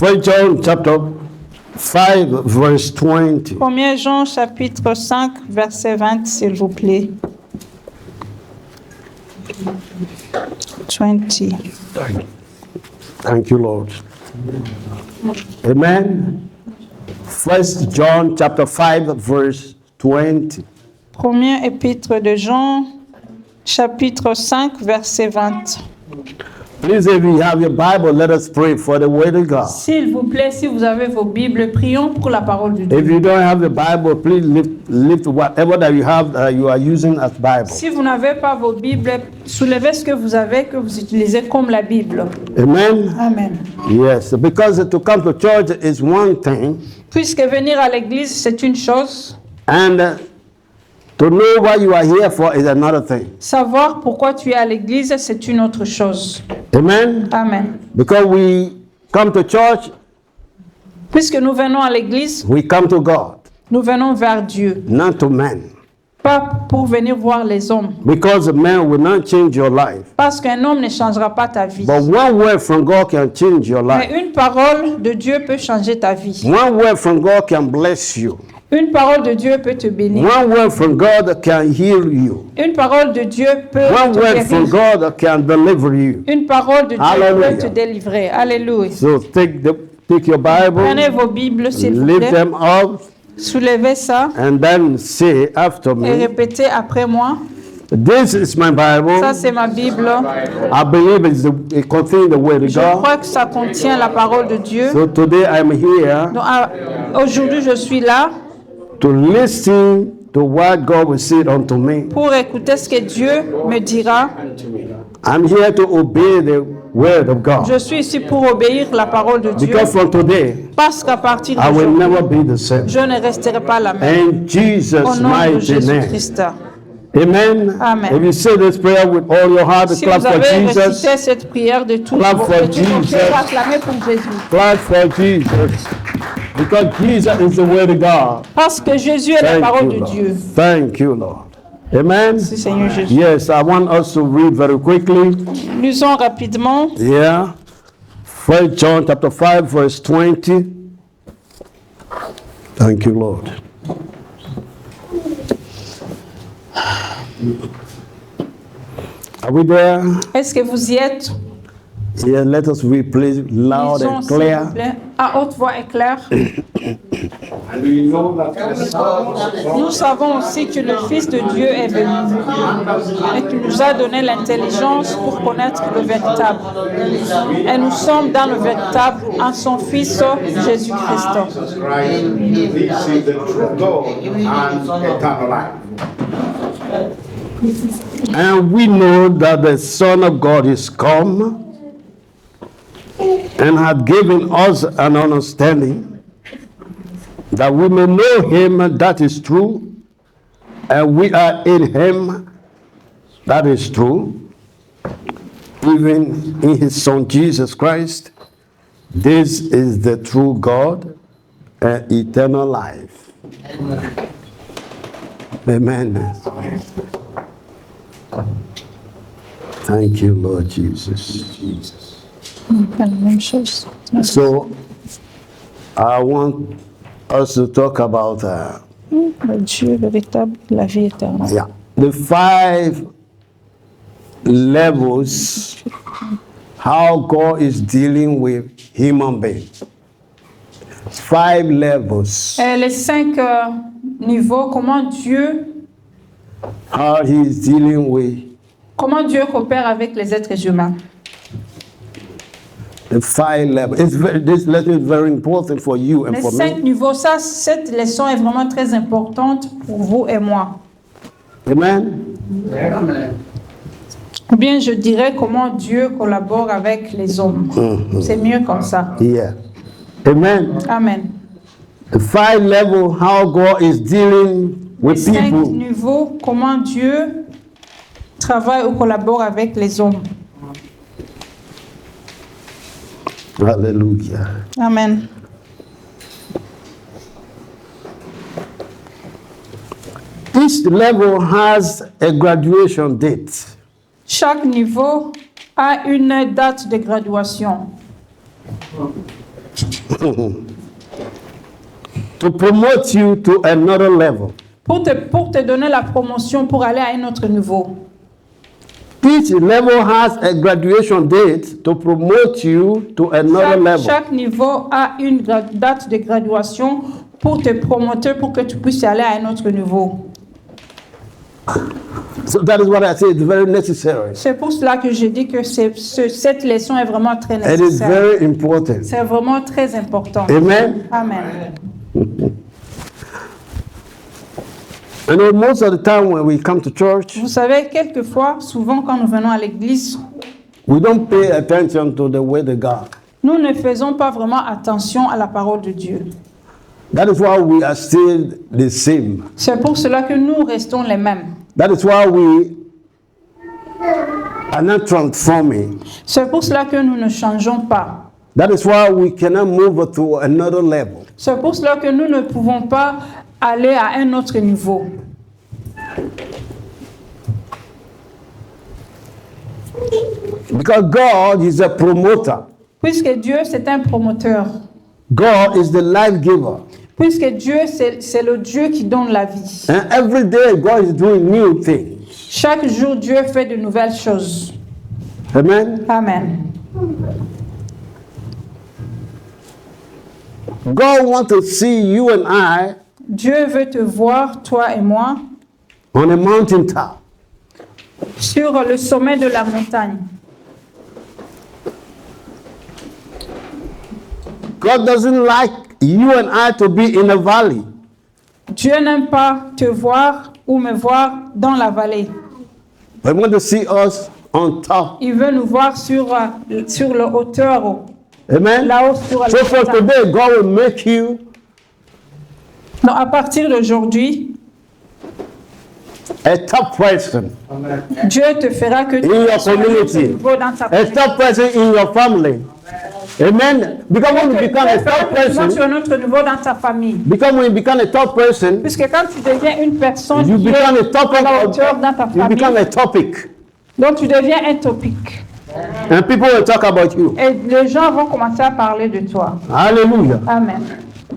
1 John chapter 5 verse 20. 1 Jean chapitre 5 verset 20 s'il vous plaît. 20. Thank you, Lord. Amen. 1 John chapter 5 verse 20. Premier épître de Jean chapitre 5 verset 20. Please, if you have your Bible, let us pray for the word of God. S'il vous plaît, si vous avez vos Bibles, prions pour la parole de Dieu. If you don't have the Bible, please lift whatever that you have you are using as Bible. Si vous n'avez pas vos Bibles, soulevez ce que vous avez, que vous utilisez comme la Bible. Amen. Amen. Yes, because to come to church is one thing, Puisque venir à l'église, c'est une chose, and to know what you are here for is another thing. savoir pourquoi tu es à l'église, c'est une autre chose. Amen. Amen. Because we come to church, Puisque nous venons à l'église, we come to God, nous venons vers Dieu, not to men. pas pour venir voir les hommes. Because man will not change your life. Parce qu'un homme ne changera pas ta vie. But one word from God can change your Mais life. une parole de Dieu peut changer ta vie. One word from God can bless you. Une parole de Dieu peut te bénir. One word from God can heal you. Une parole de Dieu peut One te word from guérir. God can deliver you. Une parole de Dieu Hallelujah. peut te délivrer. Alléluia. So take your Bible, Prenez vos Bibles, s'il vous lift plaît. them up, Soulevez ça and then say after et me, répétez après moi. this is my Bible. Ça, c'est ma Bible. I believe it contains the word of Je God. crois que ça contient la parole de Dieu. So today I'm here Donc, aujourd'hui, je suis là to listen to what God will say unto me. pour écouter ce que Dieu me dira. I'm here to obey the word of God. Je suis ici pour obéir la parole de Dieu. Because from today, Parce qu'à partir I will d'aujourd'hui, never be the same. je ne resterai pas la même. In Au Jesus' nom de mighty name. Jésus-Christ. Amen. Amen. If you say this prayer with all your heart, Si clap vous for avez Jesus. récité cette prière de tout Clap votre for cœur, Jesus. acclamez pour Jésus. Clap for Jesus. Because Jesus is the word of God. Parce que Jésus est la Thank parole you, de Lord. Dieu. Thank you, Lord. Amen. Merci Seigneur Jésus. Yes, I want us to read very quickly. Lisons rapidement. Yeah. 1 John chapter 5, verse 20. Thank you, Lord. Are we there? Est-ce que vous y êtes? Yeah, let us read, please, loud Lisons, and s'il vous clear. plaît, à haute voix et claire. Nous savons aussi que le Fils de Dieu est venu et qu'il nous a donné l'intelligence pour connaître le véritable. Et nous sommes dans le véritable en son Fils Jésus-Christ. Receive the true God and eternal life. And we know that the Son of God is come and hath given us an understanding that we may know him that is true, and we are in him that is true, even in his Son Jesus Christ. This is the true God and eternal life. Amen. Thank you, Lord Jesus. La même chose. So, I want us to talk about Le Dieu véritable, la vie éternelle. the 5 levels how God is dealing with human beings. 5 levels Et les 5 niveaux, comment Dieu coopère avec les êtres humains. The 5 levels. This lesson is very important for you and Les for 5 me. niveaux, ça, cette leçon est vraiment très importante pour vous et moi. Amen. Ou bien je dirais comment Dieu collabore avec les hommes. C'est mieux comme ça. Yeah. Amen. Amen. The 5 levels how God is dealing Les with 5 people. niveaux, comment Dieu travaille ou collabore avec les hommes. Hallelujah. Amen. Each level has a graduation date. Chaque niveau a une date de graduation. to promote you to another level. pour te donner la promotion pour aller à un autre niveau. Each level has a graduation date to promote you to another level. Chaque niveau a une date de graduation pour te promoter, pour que tu puisses aller à un autre niveau. So that is what I say, it's very necessary. C'est pour cela que je dis que cette leçon est vraiment très It is nécessaire. very important. C'est vraiment très important. Amen. Amen. You know, most of the time when we come to church, Vous savez, quelquefois, souvent quand nous venons à l'église, we don't pay attention to the word of God. nous ne faisons pas vraiment attention à la parole de Dieu. That is why we are still the same. C'est pour cela que nous restons les mêmes. That is why we are not transforming. C'est pour cela que nous ne changeons pas. That is why we cannot move to another level. C'est pour cela que nous ne pouvons pas aller à un autre niveau. Because God is a promoter. Puisque Dieu, c'est un promoteur. God is the life giver. Puisque Dieu, c'est le Dieu qui donne la vie. And every day God is doing new things. Chaque jour, Dieu fait de nouvelles choses. Amen. Amen. God wants to see you and I Dieu veut te voir, toi et moi, on a mountaintop. sur le sommet de la montagne. God doesn't like you and I to be in a valley. Dieu n'aime pas te voir ou me voir dans la vallée. But He wants to see us on top. Il veut nous voir sur le hauteur, Amen. là-haut sur la So for montagne. today, God will make you Donc, à partir d'aujourd'hui, a top person Dieu te fera que tu in your sois à un autre community, niveau dans ta a communauté. top person in your family. Amen. Because when you become a Dieu fera top que tu sois sur person, un autre niveau dans ta famille. because when you become a top person, Puisque quand tu deviens une personne you qui become a est top à la hauteur dans ta you become famille, a topic, donc tu deviens un topic. and people will talk about you. Et les gens vont commencer à parler de toi. Hallelujah. Amen.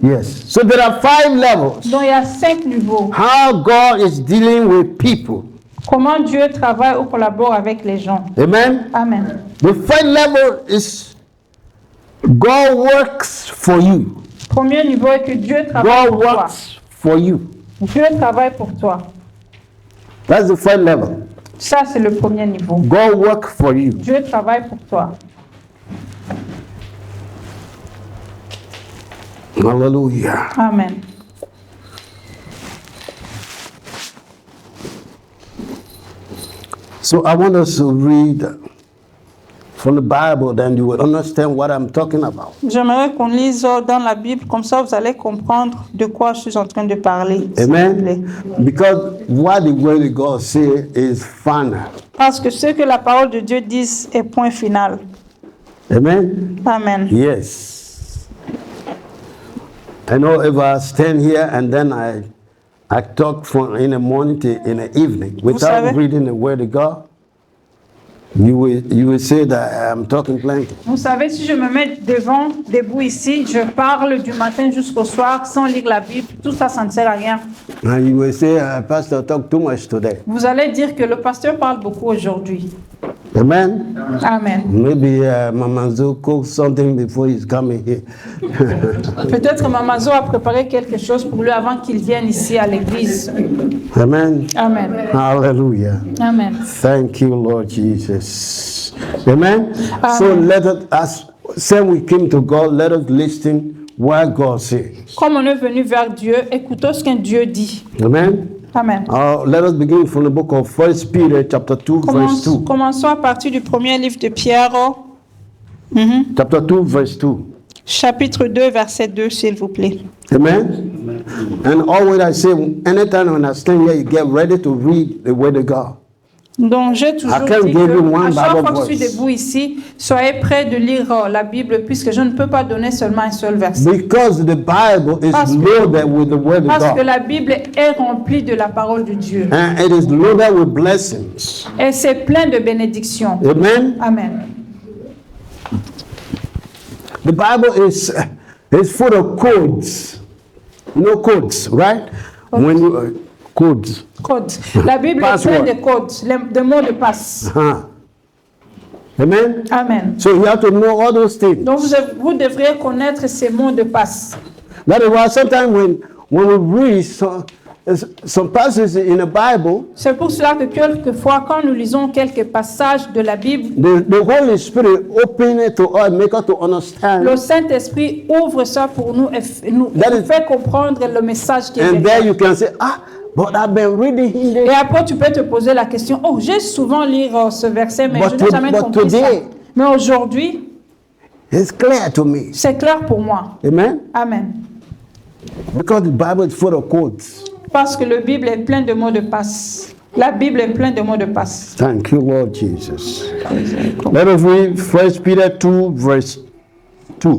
Yes. So there are 5 levels. Donc il y a 5 niveaux. How God is dealing with people. Comment Dieu travaille ou collabore avec les gens. Amen. Amen. The 5th level is God works for you. Premier niveau est que Dieu travaille God pour toi. works for you. Dieu travaille pour toi. That's the 5th level. Ça, c'est le premier niveau. God works for you. Dieu travaille pour toi. Hallelujah. Amen. So I want us to read from the Bible, then you will understand what I'm talking about. J'aimerais qu'on lise dans la Bible, comme ça vous allez comprendre de quoi je suis en train de parler. s'il vous plaît. Amen. Because what the word of God says is final. Parce que ce que la parole de Dieu dit est point final. Amen. Amen. Yes. I know if I stand here and then I talk from in the morning to in the evening without savez- reading the word of God, you will say that I'm talking plenty. Vous savez, si je me mets debout ici, je parle du matin jusqu'au soir sans lire la Bible, tout ça, ça ne sert à rien. And you will say, Pastor, talk too much today. Vous allez dire que le pasteur parle beaucoup aujourd'hui. Amen. Amen. Maybe Mama Zo cooked something before he's coming here. Peut-être Mamazo a préparé quelque chose pour lui avant qu'il vienne ici à l'église. Amen. Amen. Hallelujah. Amen. Thank you, Lord Jesus. Amen. So Amen. let us, as when we came to God, let us listen what God says. Comme on est venu vers Dieu, écoutons ce qu'un Dieu dit. Amen. Amen. Let us begin from the book of 1 Peter chapter 2, verse 2. Commençons à partir du premier livre de Pierre, Chapter 2, verse 2. chapitre 2, verset 2, s'il vous plaît. Amen. And always I say, anytime when I stand here, you get ready to read the word of God. Donc, j'ai toujours I can't dit give you que one à chaque Bible fois que je suis verse. debout ici, soyez prêts de lire la Bible, puisque je ne peux pas donner seulement un seul verset. Because the Bible is Parce que- loaded with the word of Parce que God. la Bible est remplie de la parole de Dieu. And it is loaded with blessings. Et c'est plein de bénédictions. Amen. Amen. The Bible is It's full of codes. No codes, right? When you codes. Code. La Bible est Password. pleine de codes, de mots de passe. Amen. Amen. So you have to know all those things. Donc vous devriez connaître ces mots de passe. That is why sometimes when we read some passages in the Bible, C'est pour cela que quelquefois, quand nous lisons quelques passages de la Bible, the Holy Spirit open it to us, make us to understand. le Saint-Esprit ouvre ça pour nous et nous fait comprendre le message qui est And there derrière. you can say, but I've been reading Et this. après, tu peux te poser la question, oh, j'ai souvent lu ce verset, mais But je n'ai jamais but compris ça. today- Mais aujourd'hui, It's clear to me. c'est clair pour moi. Amen. Amen. Because the Bible is full of codes. Parce que la Bible est pleine de mots de passe. La Bible est pleine de mots de passe. Thank you, Lord Jesus. Let us read 1 Peter 2, verse 2.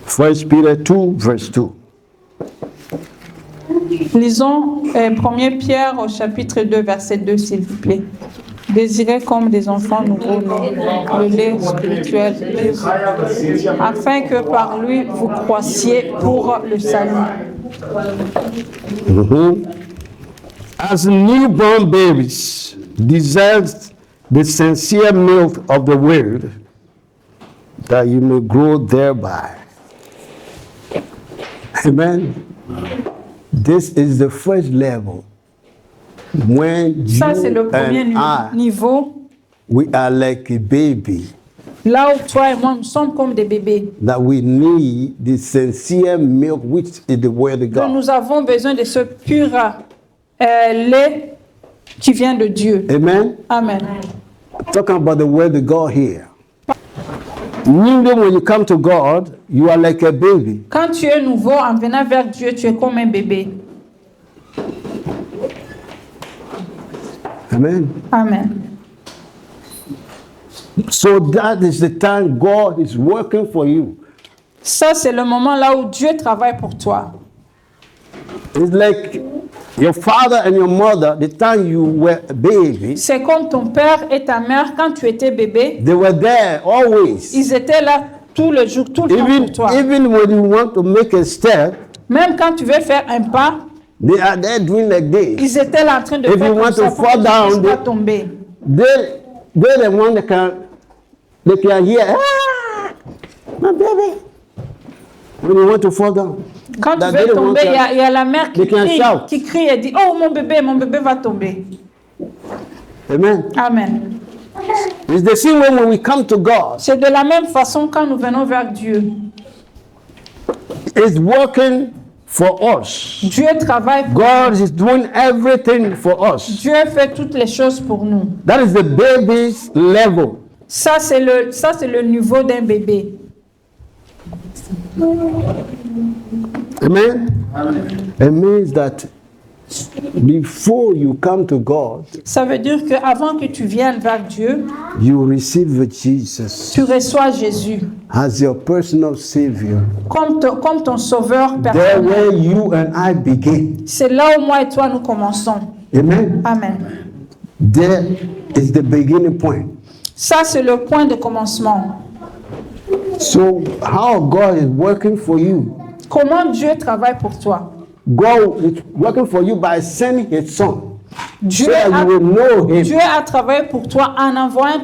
1 Peter 2, verse 2. Lisons 1 Pierre au chapitre 2, verset 2, s'il vous plaît. Désirez comme des enfants nouveau-nés le lait spirituel, afin que par lui vous croissiez pour le salut. As newborn babies desire the sincere milk of the word, that you may grow thereby. Amen. This is the first level. When Ça, c'est le you premier and I, niveau. we are like a baby, Là où toi et moi, nous sommes comme des bébés. that we need the sincere milk, which is the word of Que God. nous avons besoin de ce pur lait qui vient de Dieu. Amen. Amen. Talking about the word of God here. Meaning when you come to God, you are like a baby. Quand tu es nouveau, en venant vers Dieu, tu es comme un bébé. Amen. Amen. So that is the time God is working for you. Ça, c'est le moment là où Dieu travaille pour toi. It's like your father and your mother, the time you were a baby, C'est comme ton père et ta mère, quand tu étais bébé, they were there always. ils étaient là tout le jour, tout le temps pour toi. Even when you want to make a step, Même quand tu veux faire un pas, they are there doing like this. ils étaient là en train de If faire you comme want ça to pour fall que tu ne puisses down, pas tomber. They're the one that can hear, ah, my baby. When you want to fall down. Quand tu That veux they don't tomber, want il y a la mère they can shout. qui crie et dit, oh mon bébé va tomber. Amen. Amen. It's the same way when we come to God. C'est de la même façon quand nous venons vers Dieu. It's working for us. Dieu travaille pour God is doing everything for us. Dieu fait toutes les choses pour nous. That is the baby's level. Ça, c'est le niveau d'un bébé. Amen. It means that before you come to God, Ça veut dire qu'avant que tu viennes vers Dieu, you receive Jesus tu reçois Jésus as your personal Savior. comme ton sauveur There personnel. where you and I begin. C'est là où moi et toi nous commençons. Amen. Amen. There is the beginning point. Ça, c'est le point de commencement. So how God is working for you? Comment Dieu travaille pour toi? God is working for you by sending His Son, Dieu so that a, you will know Him. Dieu a travaillé pour toi en envoyant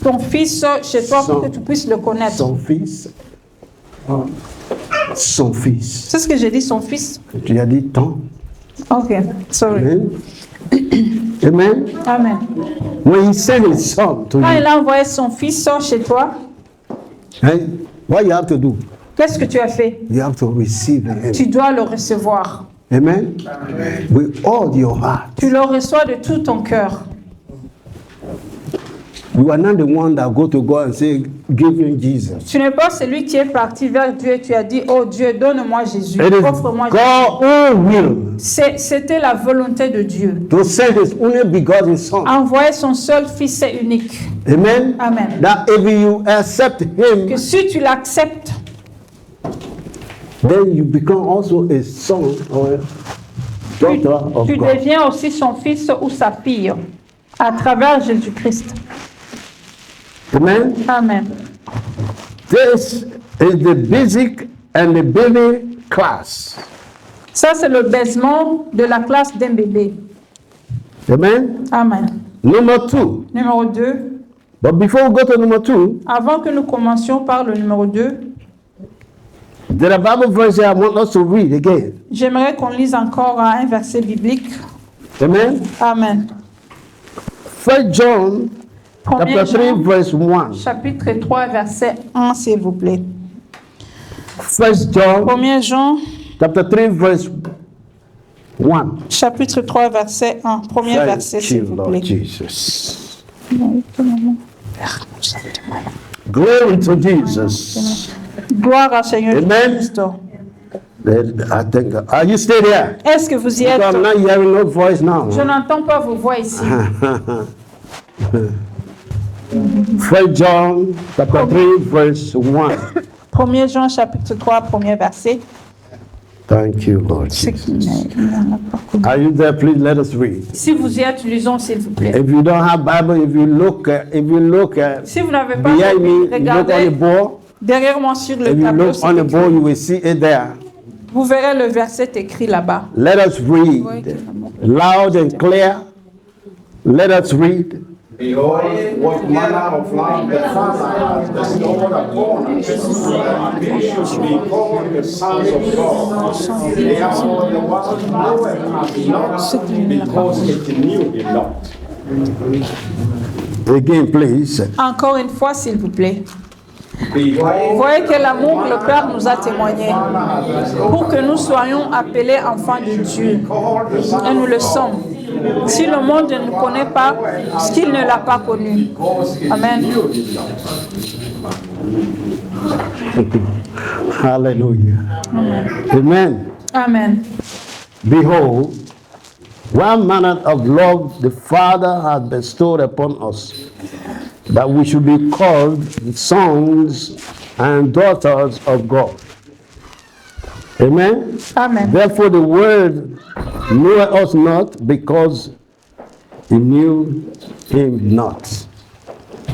ton fils chez toi pour que tu puisses le connaître. Son fils. Son fils. C'est ce que j'ai dit, son fils? Tu as dit ton. Ok, sorry. Amen. Amen. Amen. When He sent His Son to Quand you, il a envoyé son fils chez toi, what you have to do? qu'est-ce que tu as fait? You have to receive Him. Tu dois le recevoir. Amen. With all your heart. Tu le reçois de tout ton cœur. You are not the one that go to God and say, "Give me Jesus." Tu n'es pas celui qui est parti vers Dieu et tu as dit, oh Dieu, donne-moi Jésus, It is offre-moi Jésus. God's own will C'était la volonté de Dieu. to send His only begotten Son. Envoyer son seul fils unique. Amen. Amen. That if you accept Him, Que si tu l'acceptes, then you become also a son or a daughter of tu God. deviens aussi son fils ou sa fille à travers Jésus-Christ. Amen. Amen. This is the basic and the baby class. Ça, c'est le baisement de la classe d'un bébé. Amen. Amen. Number 2. Numéro 2. But before we go to number 2, Avant que nous commencions par le numéro 2, there are Bible verses I want us to read again. j'aimerais qu'on lise encore un verset biblique. Amen. Amen. 1 John 1 chapter 3 Jean, verse 1. chapitre 3, verset 1, s'il vous plaît. 1 John 1 Jean, chapter 3 verse 1. chapitre 3, verset 1. Premier verset, Thank s'il you, vous Lord plaît. Jesus. Glory to Jesus. Gloire à Seigneur Amen. Jésus-Christ. I think, are you still there? Est-ce que vous y êtes? Because I'm not hearing no voice now. Je n'entends pas vos voix ici. 1 John chapter 3 verse 1. 1 Jean, chapitre 3, premier verset. Thank you, Lord Jesus. Are you there? Please let us read. Si vous y êtes, lisons, s'il vous plaît. If you don't have Bible, if you look Si vous n'avez pas behind me, you look on the regardez board. derrière moi sur le If you tableau, look c'est on the écrit. board, you will see it there. Vous verrez le verset écrit là-bas. Let us read loud and clear. Let us read. Behold, what manner of love the Father has bestowed upon us, that we should be called the sons of God. Therefore the world knoweth us not, because it knew him not. Again, please. Encore une fois, s'il vous plaît. Vous Behold, voyez que l'amour que le Père nous a témoigné pour que nous soyons appelés enfants de Dieu. called the sons Et nous le of God. sommes. Si le monde ne nous connaît pas, ce qu'il ne l'a pas connu. Amen. Hallelujah. Amen. Amen. Behold, what manner of love the Father hath bestowed upon us, that we should be called sons and daughters of God. Amen. Amen. Therefore the world knew us not, because he knew him not.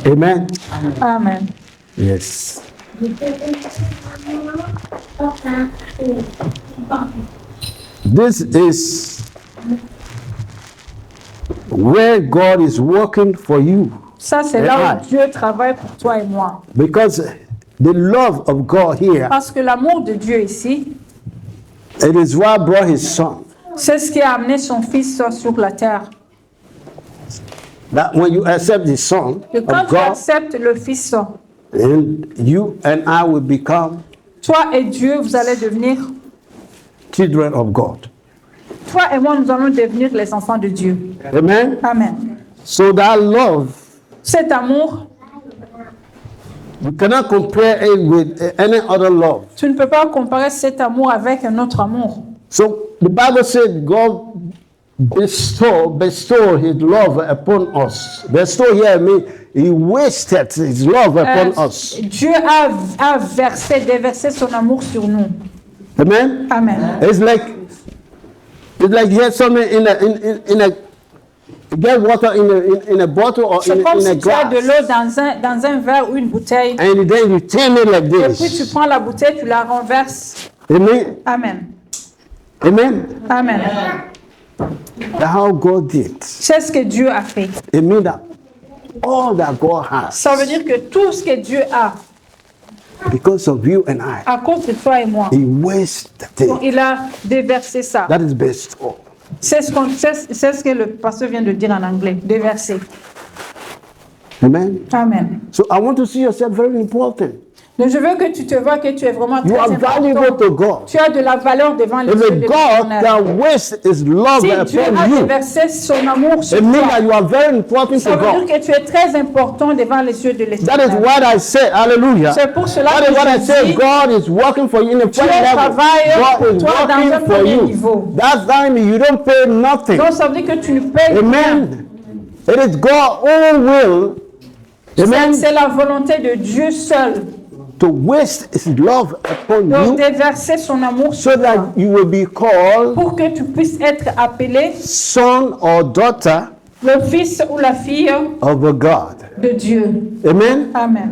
Amen. Amen. Yes. This is where God is working for you, Ça, c'est là où Dieu travaille pour toi et moi. because the love of God here, Parce que l'amour de Dieu ici, it is what brought his son. c'est ce qui a amené son Fils sur la terre. That when you accept the son Que quand of tu God, acceptes le Fils, and you and I will become toi et Dieu, vous allez devenir, children of God. toi et moi, nous allons devenir les enfants de Dieu. Amen. Amen. So that love, Cet amour, you cannot compare it with any other love. tu ne peux pas comparer cet amour avec un autre amour. So the Bible said God bestow his love upon us. Bestow here means he wasted his love upon us. Dieu a déversé son amour sur nous. Amen. Amen. It's like you have something in a get water in a bottle or C'est comme in a si tu as de glass, l'eau dans un verre ou une bouteille. and then you turn it like Et puis tu this. prends la bouteille, tu la renverses. Amen. Amen. Amen. Amen. That's how God did. C'est ce que Dieu a fait. It means that all that God has, Ça veut dire que tout ce que Dieu a, because of you and I, à cause de toi et moi, he wasted donc it. il a déversé ça. That is bestow. C'est ce que le pasteur vient de dire en anglais, déverser. Amen. Amen. So I want to see yourself very important. Donc je veux que tu te vois que tu es vraiment You très are valuable important. to God. Tu as de la valeur devant les If yeux a de God l'Éternel. can waste his love Si Dieu upon a you, déversé son amour sur it means toi, that you are very important ça to veut God. dire que tu es très important devant les yeux de That is l'Éternel. what I said. Hallelujah. C'est pour cela That que is what I je said. dis, God is working for you in the Dieu first level. travaille God pour is toi dans un working for premier you. niveau. That time you don't pay nothing. Donc ça veut dire que tu ne payes rien. Amen. It is God's own will. Amen. C'est la volonté de Dieu seul To waste his love upon de you déverser son amour so sur toi that you will be called pour que tu puisses être appelé son or daughter le fils ou la fille of a God. de Dieu. Amen. Amen.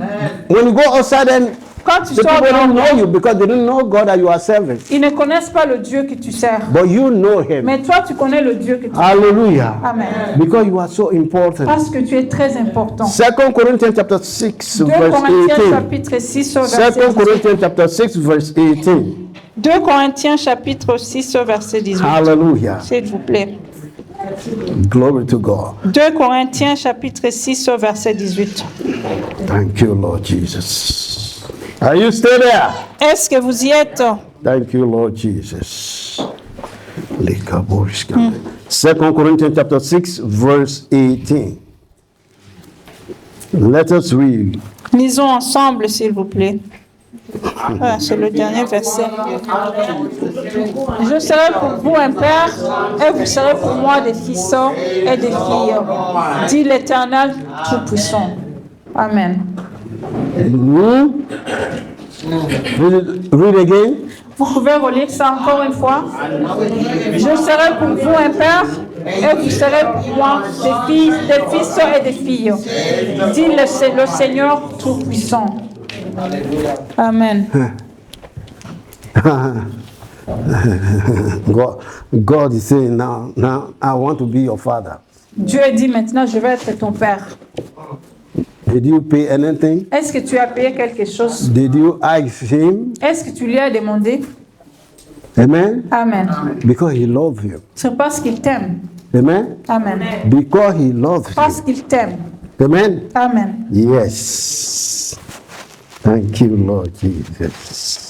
When you go outside and Quand tu The sors people don't know dehors, you because they don't know God that you are serving. ils ne connaissent pas le Dieu que tu sers. But you know Him. Mais toi, tu connais le Dieu que tu sers. Hallelujah. Amen. Because you are so important. Parce que tu es très important. 2 Corinthians chapter 6 2 verse Corinthiens 18. chapitre 6 verset 2 18. Corinthians chapter 6 verse 18. 2 Corinthiens chapitre 6 verset 18. Hallelujah. S'il vous plaît. Glory to God. 2 Corinthiens chapitre 6 verset 18. Thank you, Lord Jesus. Are you still there? Est-ce que vous y êtes? Thank you, Lord Jesus. 2 Corinthians chapter 6 verse 18. Let us read. Lisons ensemble, s'il vous plaît. Ah, c'est le dernier verset. Je serai pour vous un père, et vous serez pour moi des fils et des filles, dit l'Éternel Tout-Puissant. Amen. Read again. Vous pouvez relire ça encore une fois. Je serai pour vous un père, et vous serez pour moi des fils et des filles, dit le Seigneur Tout-Puissant. Amen. God is saying now I want to be your father. Dieu dit maintenant, je vais être ton père. Did you pay anything? Est-ce que tu as payé quelque chose? Did you ask him? Est-ce que tu lui as demandé? Amen. Amen. Because he loves you. C'est parce qu'il t'aime. Amen. Amen. Because he loves Parce you. qu'il t'aime. Amen. Amen. Yes. Thank you, Lord Jesus.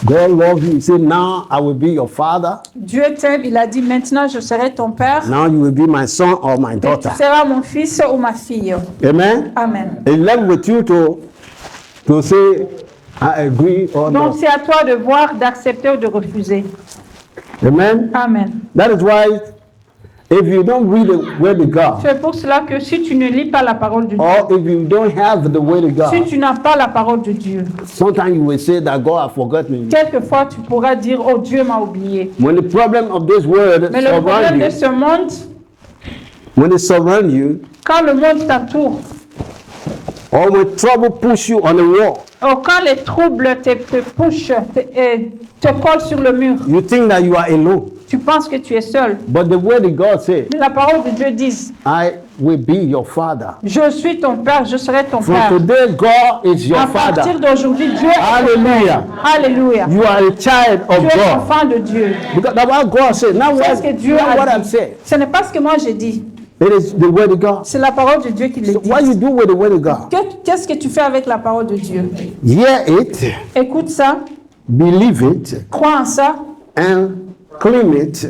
God loves you. He said, now I will be your father. Dieu t'aime. Il a dit maintenant je serai ton père. Now you will be my son or my Et daughter. tu seras mon fils ou ma fille. Amen. Amen. It's left with you to say, I agree or Donc not. c'est à toi de voir, d'accepter ou de refuser. Amen. Amen. That is why if you don't read the word of God, C'est pour cela que si tu ne lis pas la parole de Dieu, or if you don't have the word of si God, tu n'as pas la parole de Dieu, sometimes you will say that God has forgotten you. quelquefois tu pourras dire oh Dieu m'a oublié. When the problem of this world Mais le surround problème de you, ce monde, when it surround you, quand le monde t'entoure, or when trouble push you on the wall, ou quand les troubles te poussent, te collent sur le mur, you think that you are alone. tu penses que tu es seul. But the word of God says, Mais la parole de Dieu dit, I will be your father. je suis ton père, je serai ton From père. today, God is your À partir father. d'aujourd'hui, Dieu est ton Hallelujah. père. Alléluia. You are a child of Tu es God. enfant de Dieu. Because that's what God said. Now C'est ce que Dieu what a I'm dit. saying. Ce n'est pas ce que moi j'ai dit. It is the word of God. C'est la parole de Dieu qui le So dit. what you do with the word of God? Qu'est-ce que tu fais avec la parole de Dieu? Hear it, Écoute ça, believe it, crois en ça, and claim it,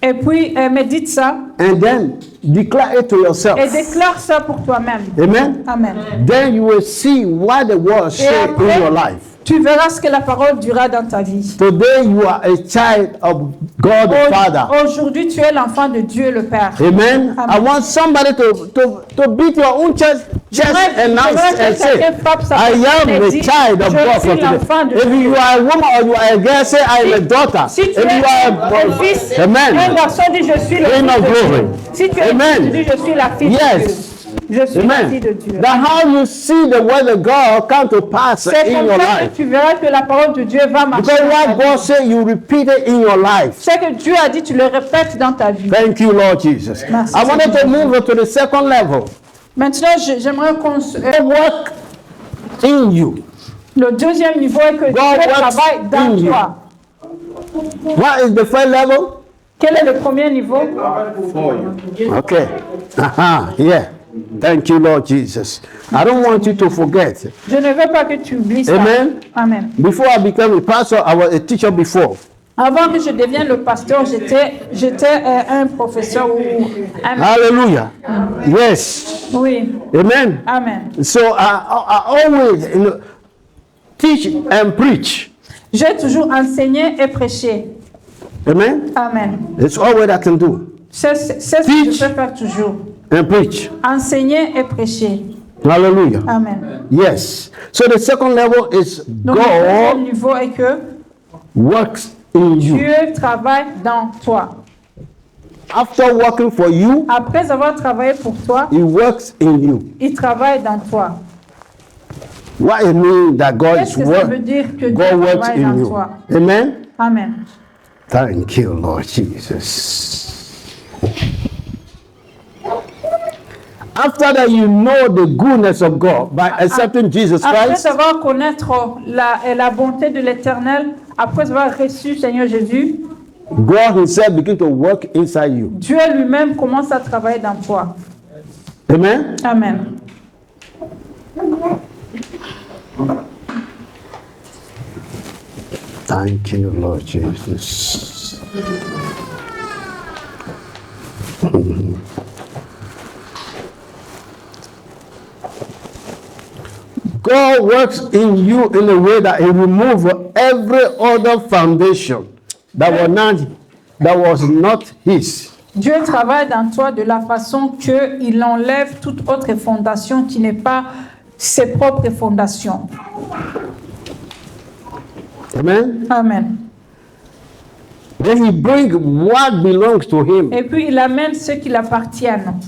et puis médite ça, and then declare it to yourself. et déclare ça pour toi-même. Amen. Amen. Then you will see what the word Et says in après, your life. tu verras ce que la parole dira dans ta vie. Today you are a child of God the Father. Aujourd'hui, tu es l'enfant de Dieu le Père. Amen. I Amen. want somebody to beat your own chest and announce and say, I am a child of God from today. If you are a woman or you are a girl, say, I am a daughter. Si If tu es you are un fils, un Amen. garçon, dis je suis le King fils of de glory. Dieu. Si tu es Amen. un fils, dis je suis la fille de Dieu. Yes. Je suis la fille Amen. de Dieu. That's how you see the word of God come to pass C'est in comme your ça life. que tu verras que la parole de Dieu va marcher. Because dans ta what vie. God said, you repeat it in your life. C'est que Dieu a dit, tu le répètes dans ta vie. Thank you, Lord Jesus. Merci, I wanted to Seigneur. move to the second level. Maintenant, j'aimerais qu'on Work in you. le deuxième niveau est que God Dieu works travaille in dans you. toi. What is the first level? Quel est le premier niveau? Okay. Yeah. Thank you, Lord Jesus. I don't want you to forget. Je ne veux pas que tu oublies ça. Amen. Amen. Before I became a pastor, I was a teacher before. Avant que je devienne le pasteur, j'étais un professeur ou un... Hallelujah. Yes. Oui. Amen. Amen. So I always teach and preach. J'ai toujours enseigné et prêché. Amen. Amen. It's all what I can do. C'est ce que Teach. je peux faire toujours. And preach. Enseigner et prêcher. Hallelujah. Amen. Yes. So the second level is Donc le deuxième God niveau est que works in you. Dieu travaille dans toi. After working for you, Après avoir travaillé pour toi, He works in you. il travaille dans toi. What it means that God Qu'est-ce is que ça veut dire que Dieu God works travaille in en you. toi? Amen. Amen. Thank you, Lord Jesus. After that, you know the goodness of God by accepting Jesus Après Christ. avoir connaître la bonté de l'Éternel, après avoir reçu Seigneur Jésus, God Himself begins to work inside you. Dieu lui-même commence à travailler dans toi. Amen. Amen. Thank you, Lord Jesus. God works in you in a way that He removes every other foundation that was not His. Dieu travaille dans toi de la façon qu'il enlève toute autre fondation qui n'est pas ses propres fondations. Amen. Amen. Then He brings what belongs to Him. Et puis il amène ceux qui l'appartiennent.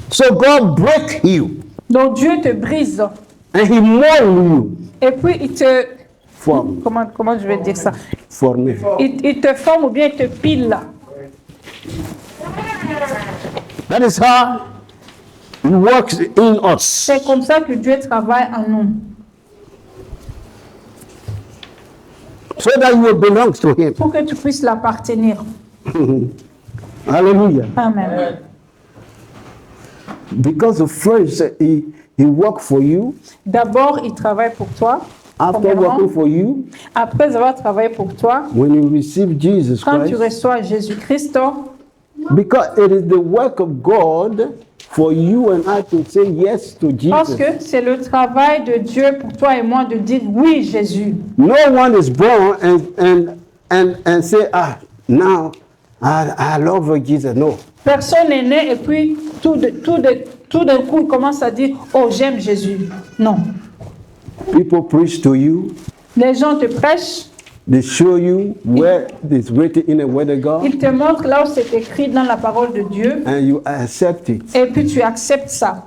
So God breaks you Donc Dieu te brise. and He molds you. Et puis il te... Form. Comment je vais dire ça? Formé. Il te forme ou bien il te pile. That is how He works in us. C'est comme ça que Dieu travaille en nous. So that you will belong to Him. Pour que tu puisses l'appartenir. Hallelujah. Amen. Because the first He worked for you. D'abord, il travaille pour toi. After Premièrement. working for you, Après avoir travaillé pour toi, when you receive Jesus quand tu Christ, reçois Jésus-Christ, because it is the work of God for you and I to say yes to parce Jesus. que c'est le travail de Dieu pour toi et moi de dire oui, Jésus. No one is born and say, now I love Jesus. No. Personne n'est né et puis tout d'un coup il commence à dire oh, j'aime Jésus. Non. People preach to you. Les gens te prêchent, They show you where it's written in the Word of God, ils te montrent là où c'est écrit dans la parole de Dieu and you accept it. et puis tu acceptes ça.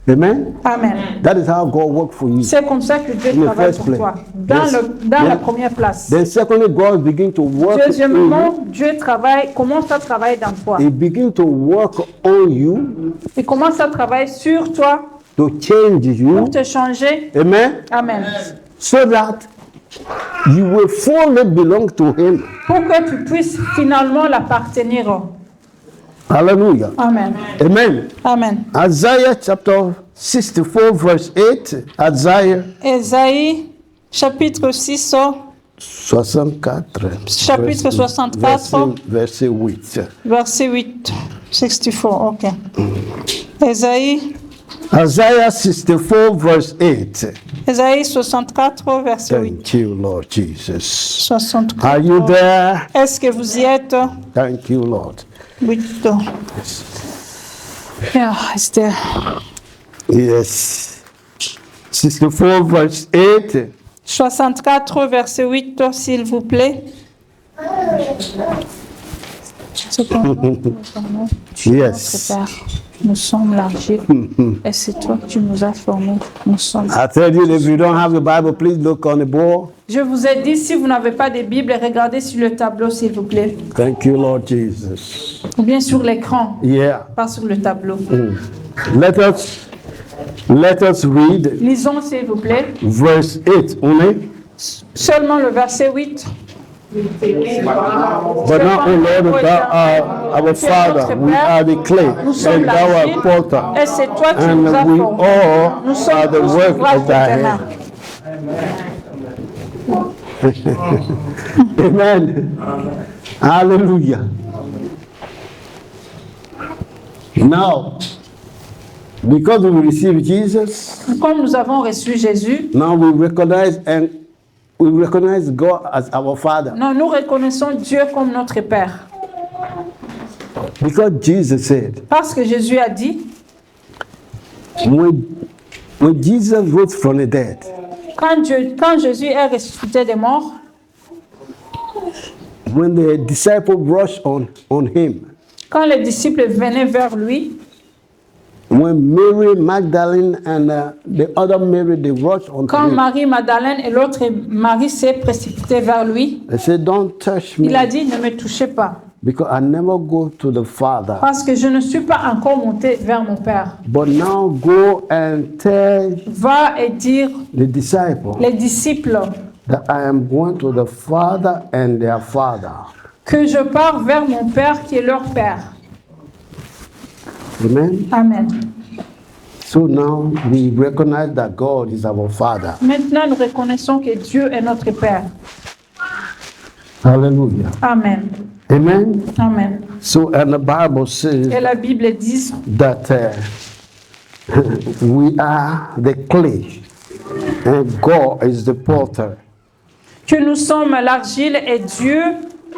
Amen. Amen. That is how God works for you. C'est comme ça que Dieu In the travaille first pour toi. place. Dans, Yes. dans la Yeah. première place. Then secondly, God begins to work in Deuxièmement, you. Dieu commence à travailler dans toi. He begins to work on you Il commence à travailler sur toi to change you. pour te changer. Amen. Amen. So that you will fully belong to Him. Pour que tu puisses finalement l'appartenir. Hallelujah. Amen. Amen. Amen. Isaiah chapter 64 verse 8. Isaiah Ésaïe, chapitre 6, 64. Chapitre 64. Verset 8. verset 8. 64, ok. Ésaïe, Isaiah 64 verse 8. Ésaïe 64, verset 8. Thank you, Lord Jesus. 64. Are you there? Est-ce que vous y êtes? Thank you, Lord. 8. Yeah, it's there. Yes. 64 verse 8. 64, verset 8, s'il vous plaît. Cependant, tu es Yes. notre Père. Nous sommes l'argile et c'est toi qui nous as formés. Nous sommes. I tell you, if you don't have the Bible, please look on the board. Je vous ai dit, si vous n'avez pas de Bible, regardez sur le tableau, s'il vous plaît. Thank you, Lord Jesus. Ou bien sur l'écran, Yeah. pas sur le tableau. Let us read Lisons, s'il vous plaît, verse 8 only. seulement le verset 8. But now, O Lord, thou art our Father, we are the clay, Nous sommes and thou l'argile art potter, et c'est toi qui and nous as we formés. all Nous are sommes the tous work l'ouvrage of de thy tes mains. hand. Amen. Hallelujah. Now, because we receive Jesus, Comme nous avons reçu Jésus, now we recognize God as our Father. nous reconnaissons Dieu comme notre Père. Because Jesus said, Parce que Jésus a dit, when Jesus rose from the dead, quand Jésus est ressuscité des morts, when the disciples rushed on him, quand les disciples venaient vers lui, when Mary Magdalene and the other Mary, they rushed onto Quand him. Marie Madeleine et l'autre Marie s'est précipitée vers lui, They said, don't touch me il a dit, ne me touchez pas, because I never go to the Father. parce que je ne suis pas encore monté vers mon Père. But now go and tell Va et dire the disciples les disciples that I am going to the Father and their Father. que je pars vers mon Père qui est leur Père. Amen. Amen. So now we recognize that God is our Father. Maintenant, nous reconnaissons que Dieu est notre Père. Hallelujah. Amen. Amen. Amen. So, and the Bible says Et la Bible dit that we are the clay and God is the potter. que nous sommes l'argile et Dieu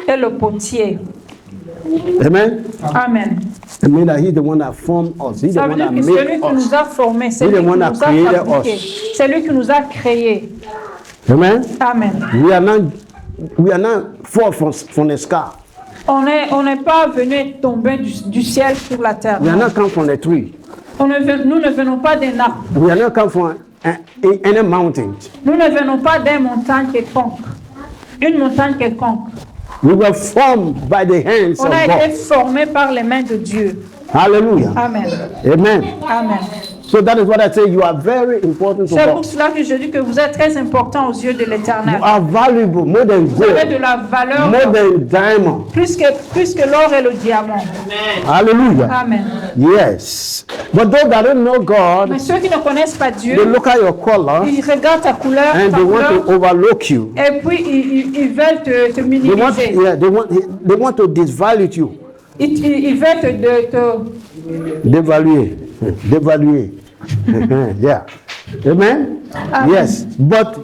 est le potier. Amen. Amen. I mean that He's the one that formed us. He's the Ça veut one dire that que c'est lui made qui nous us. a formés, c'est He's lui the qui one nous that a created fabriqués, us. c'est lui qui nous a créés. Amen. Amen. We are not fall from the sky. On n'est pas venu tomber du ciel sur la terre. We are not come from the tree. Nous ne venons pas d'un arbre. We are not come from any mountain. Nous ne venons pas d'une montagne quelconque. Une montagne quelconque. We were formed by the hands On of a été God. formés par les mains de Dieu. Hallelujah. Amen. Amen. Amen. So that is what I say. You are very important to C'est pour God. cela que je dis que vous êtes très important aux yeux de l'Éternel. You are valuable more than Vous avez de gold, la valeur more than diamond. plus que l'or et le diamant. Hallelujah. Amen. Yes. But those that don't know God, Mais ceux qui ne connaissent pas Dieu, they look at your color ils regardent ta couleur, and ta they want couleur, to overlook you. et puis ils veulent te They want, minimiser. yeah, they want to disvalue you. Ils veulent te Devaluer. Devaluer. Yeah. Amen? Amen. Yes. But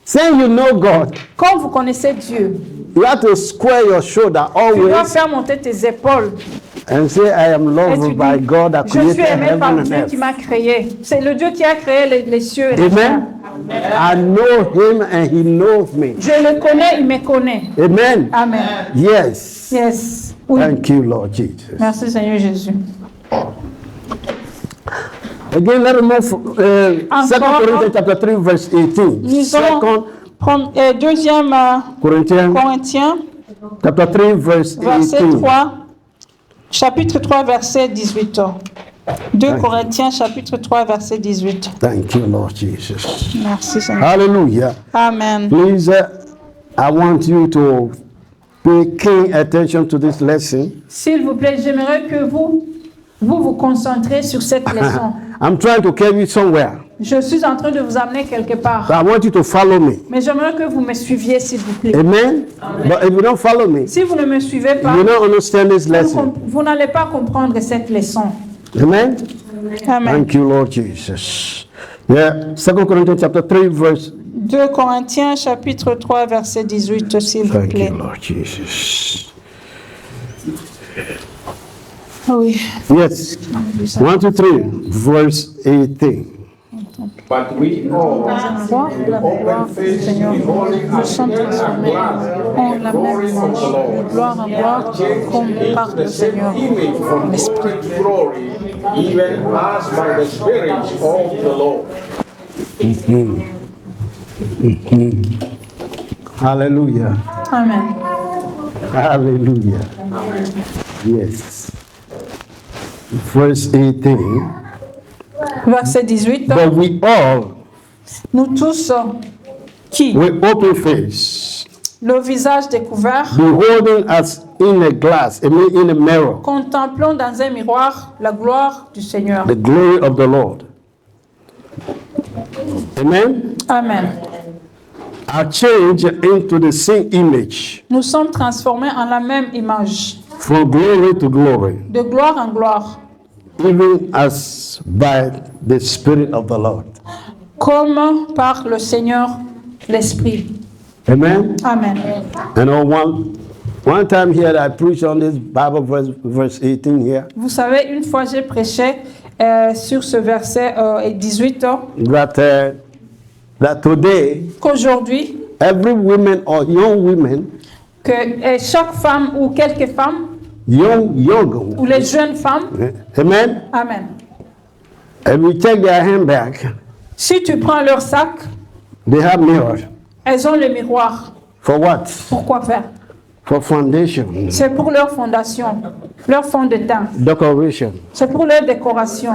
saying you know God, Quand vous connaissez Dieu, you have to square your shoulder tu dois always faire monter tes épaules. and say, I am Et tu loved by dis, God that je suis created aimé par heaven and Dieu earth. qui m'a créé. C'est le Dieu qui a créé les cieux et la terre. Amen. I know him and he knows me. Je le connais, il me connaît. Amen. Amen. Yes. Yes. Oui. Thank you, Lord Jesus. Merci Seigneur Jésus. Again, let us move. 2 Corinthians chapter 3, verse 18. Lisons 2 deuxième Corinthians Corinthiens, chapter 3, verse verset 18. 3, chapitre 3, verset 18. 2 Corinthiens, chapitre 3, verset 18. Thank you, Lord Jesus. Merci Seigneur. Hallelujah. Amen. Please, I want you to pay keen attention to this lesson. S'il vous plaît, j'aimerais que vous concentrez sur cette leçon. I'm trying to carry you somewhere. Je suis en train de vous amener quelque part. But I want you to follow me. Mais j'aimerais que vous me suiviez, s'il vous plaît. Amen. But if you don't follow me, Si vous ne me suivez pas, you don't understand this lesson. vous n'allez pas comprendre cette leçon. Amen. Amen. Thank you, Lord Jesus. Yeah, 2 Corinthians chapter 3, verse. 2 Corinthiens, chapitre 3, verset 18, s'il vous Thank plaît. you, Lord Jesus. Oui. Yes. 1 to 3, verse 18. But we all, Voir la gloire du Seigneur, nous sommes transformés en la même image, de gloire en gloire, comme par le Seigneur, l'Esprit. glory, even as by the Spirit of the Lord. Hallelujah. Amen. Hallelujah. Yes. Verse 18. Verset 18. But we all, Nous tous qui, with open face, le visage découvert, beholding as in a glass, I mean in a mirror, contemplons dans un miroir la gloire du Seigneur. the glory of the Lord. Amen. Amen. Are changed into the same image, Nous sommes transformés en la même image, from glory to glory, de gloire en gloire, even as by the Spirit of the Lord. comme par le Seigneur l'Esprit. Amen. Amen. You know, one time here I preached on this Bible verse 18 here, Vous savez, une fois j'ai prêché sur ce verset 18, that today qu'aujourd'hui, every woman or young women, que chaque femme ou quelques femmes, young ou les jeunes femmes, amen, Amen, And we check their handbag, Si tu prends leur sac, they have mirrors. elles ont le miroir. For what? Pourquoi faire? For foundation, C'est pour leur fondation, leur fond de teint. decoration. C'est pour leur décoration.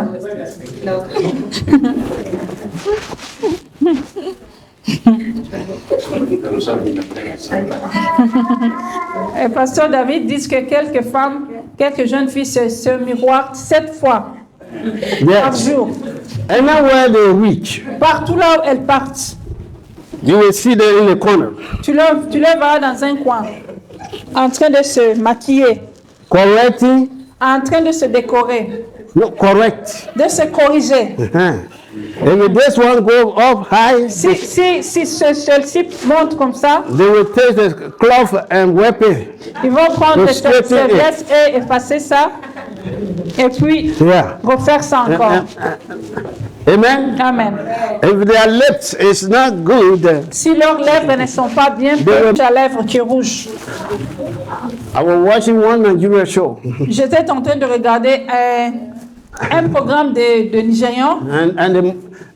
Et pasteur David dit que quelques femmes, quelques jeunes filles se miroirent 7 fois par Yes. jour. Anywhere they reach, Partout là où elles partent, you will see them in the corner, tu les verras dans un coin, en train de se maquiller, correcting, en train de se décorer, no, correct. de se corriger. If this one go up high, Si celle-ci monte comme ça, they will take the cloth and whip it. ils vont prendre Just cette straighten it. serviette et effacer ça, et puis Yeah. refaire ça encore. Amen. Amen. If their lips is not good, Si leurs lèvres ne sont pas bien faites, ta lèvre qui est rouge. I was watching one Nigerian show, J'étais en train de regarder un programme de Nigérians and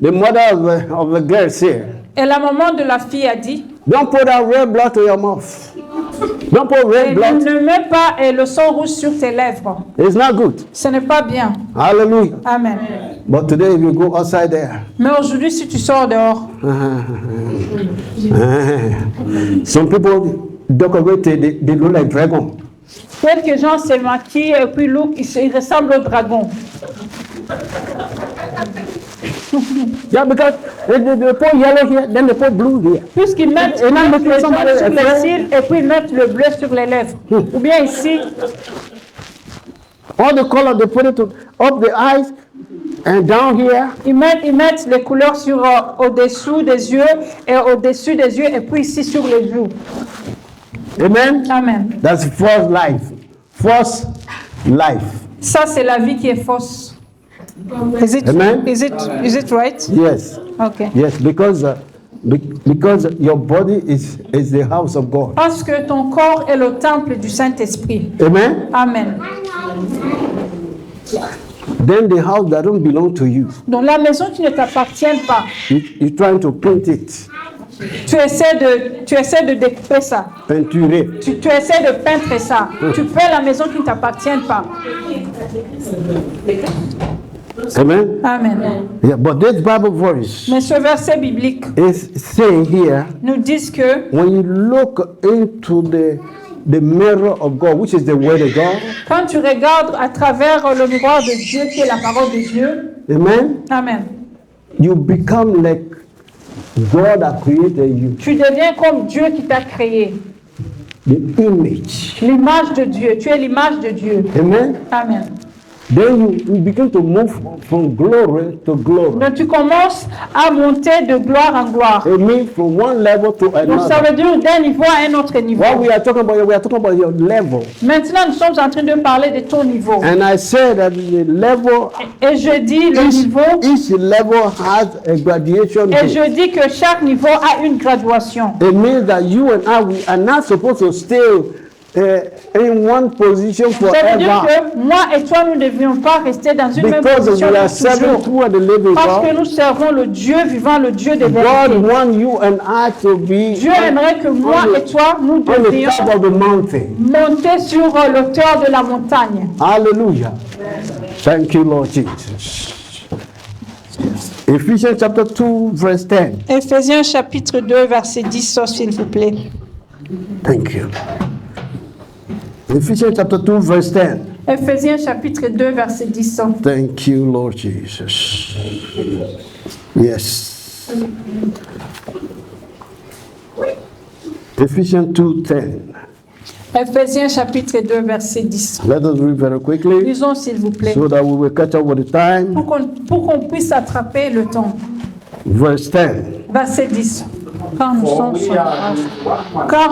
the mother of the girl said, et la maman de la fille a dit "Don't put that red blood to your mouth. Don't put red blood. ne mets pas le sang rouge sur tes lèvres. It's not good." Ce n'est pas bien. Hallelujah. Amen. But today, if you go outside there, Mais aujourd'hui, si tu sors dehors, some people decorate, they look like dragon. quelques gens se maquillent et puis look, ils ressemblent au dragon. Yeah, because they put yellow here, then they put blue here. Puisqu'ils mettent Et même le jaune somebody- sur les cils et puis ils mettent le bleu sur les lèvres. Ou bien ici, All the color, they put it up the eyes and down here. ils mettent les couleurs sur au-dessous des yeux et au-dessus des yeux et puis ici sur les joues. Amen. Amen. That's false life. False life. Ça, c'est la vie qui est fausse. Is it, Amen. is it right? Yes. Okay. Yes, because your body is the house of God. Parce que ton corps est le temple du Saint-Esprit. Amen. Amen. Then the house that don't belong to you, Donc la maison qui ne t'appartient pas, you're trying to paint it, tu essaies de découper ça. peinturer. Tu essaies de peindre ça. Tu fais la maison qui ne t'appartient pas. Amen. Amen. Yeah, but this Bible verse Mais ce verset biblique is saying here, nous dit que when you look into the mirror of God, which is the word of God, quand tu regardes à travers le miroir de Dieu qui est la parole de Dieu, amen, Amen, you become like God that created you, tu deviens comme Dieu qui t'a créé. the image. L'image de Dieu. Tu es l'image de Dieu. Amen. Amen. Then you begin to move from glory to glory. Donc tu commences à monter de gloire en gloire. It means from one level to Donc ça another. veut dire d'un niveau à un autre niveau. What we are talking about your level. Maintenant, nous sommes en train de parler de ton niveau. And I said that the level, Et je dis le niveau, each level has a graduation. et je dis que chaque niveau a une graduation. It means that you and I, we are not supposed to stay in one position Ça veut dire forever. que moi et toi, nous ne devions pas rester dans une même Because position we are pour serving toujours. through the living Parce que God. nous servons le Dieu vivant, le Dieu de God vérité. wants you and I to be Dieu aimerait que moi et toi, nous on the devions top of the mountain. monter sur l'auteur de la montagne. Hallelujah. Thank you, Lord Jesus. Ephesians chapter 2, verse 10. Éphésiens chapitre 2, verset 10, s'il vous plaît. Thank you. Ephesians chapter 2, verse 10. Éphésiens chapitre 2, verset 10. Thank you, Lord Jesus. Yes. Ephesians 2, 10. Éphésiens chapitre 2, verset 10. Let us read very quickly Lisons, s'il vous plaît, so that we will catch up with the time. pour qu'on puisse attraper le temps. Verse 10. Verset 10. Car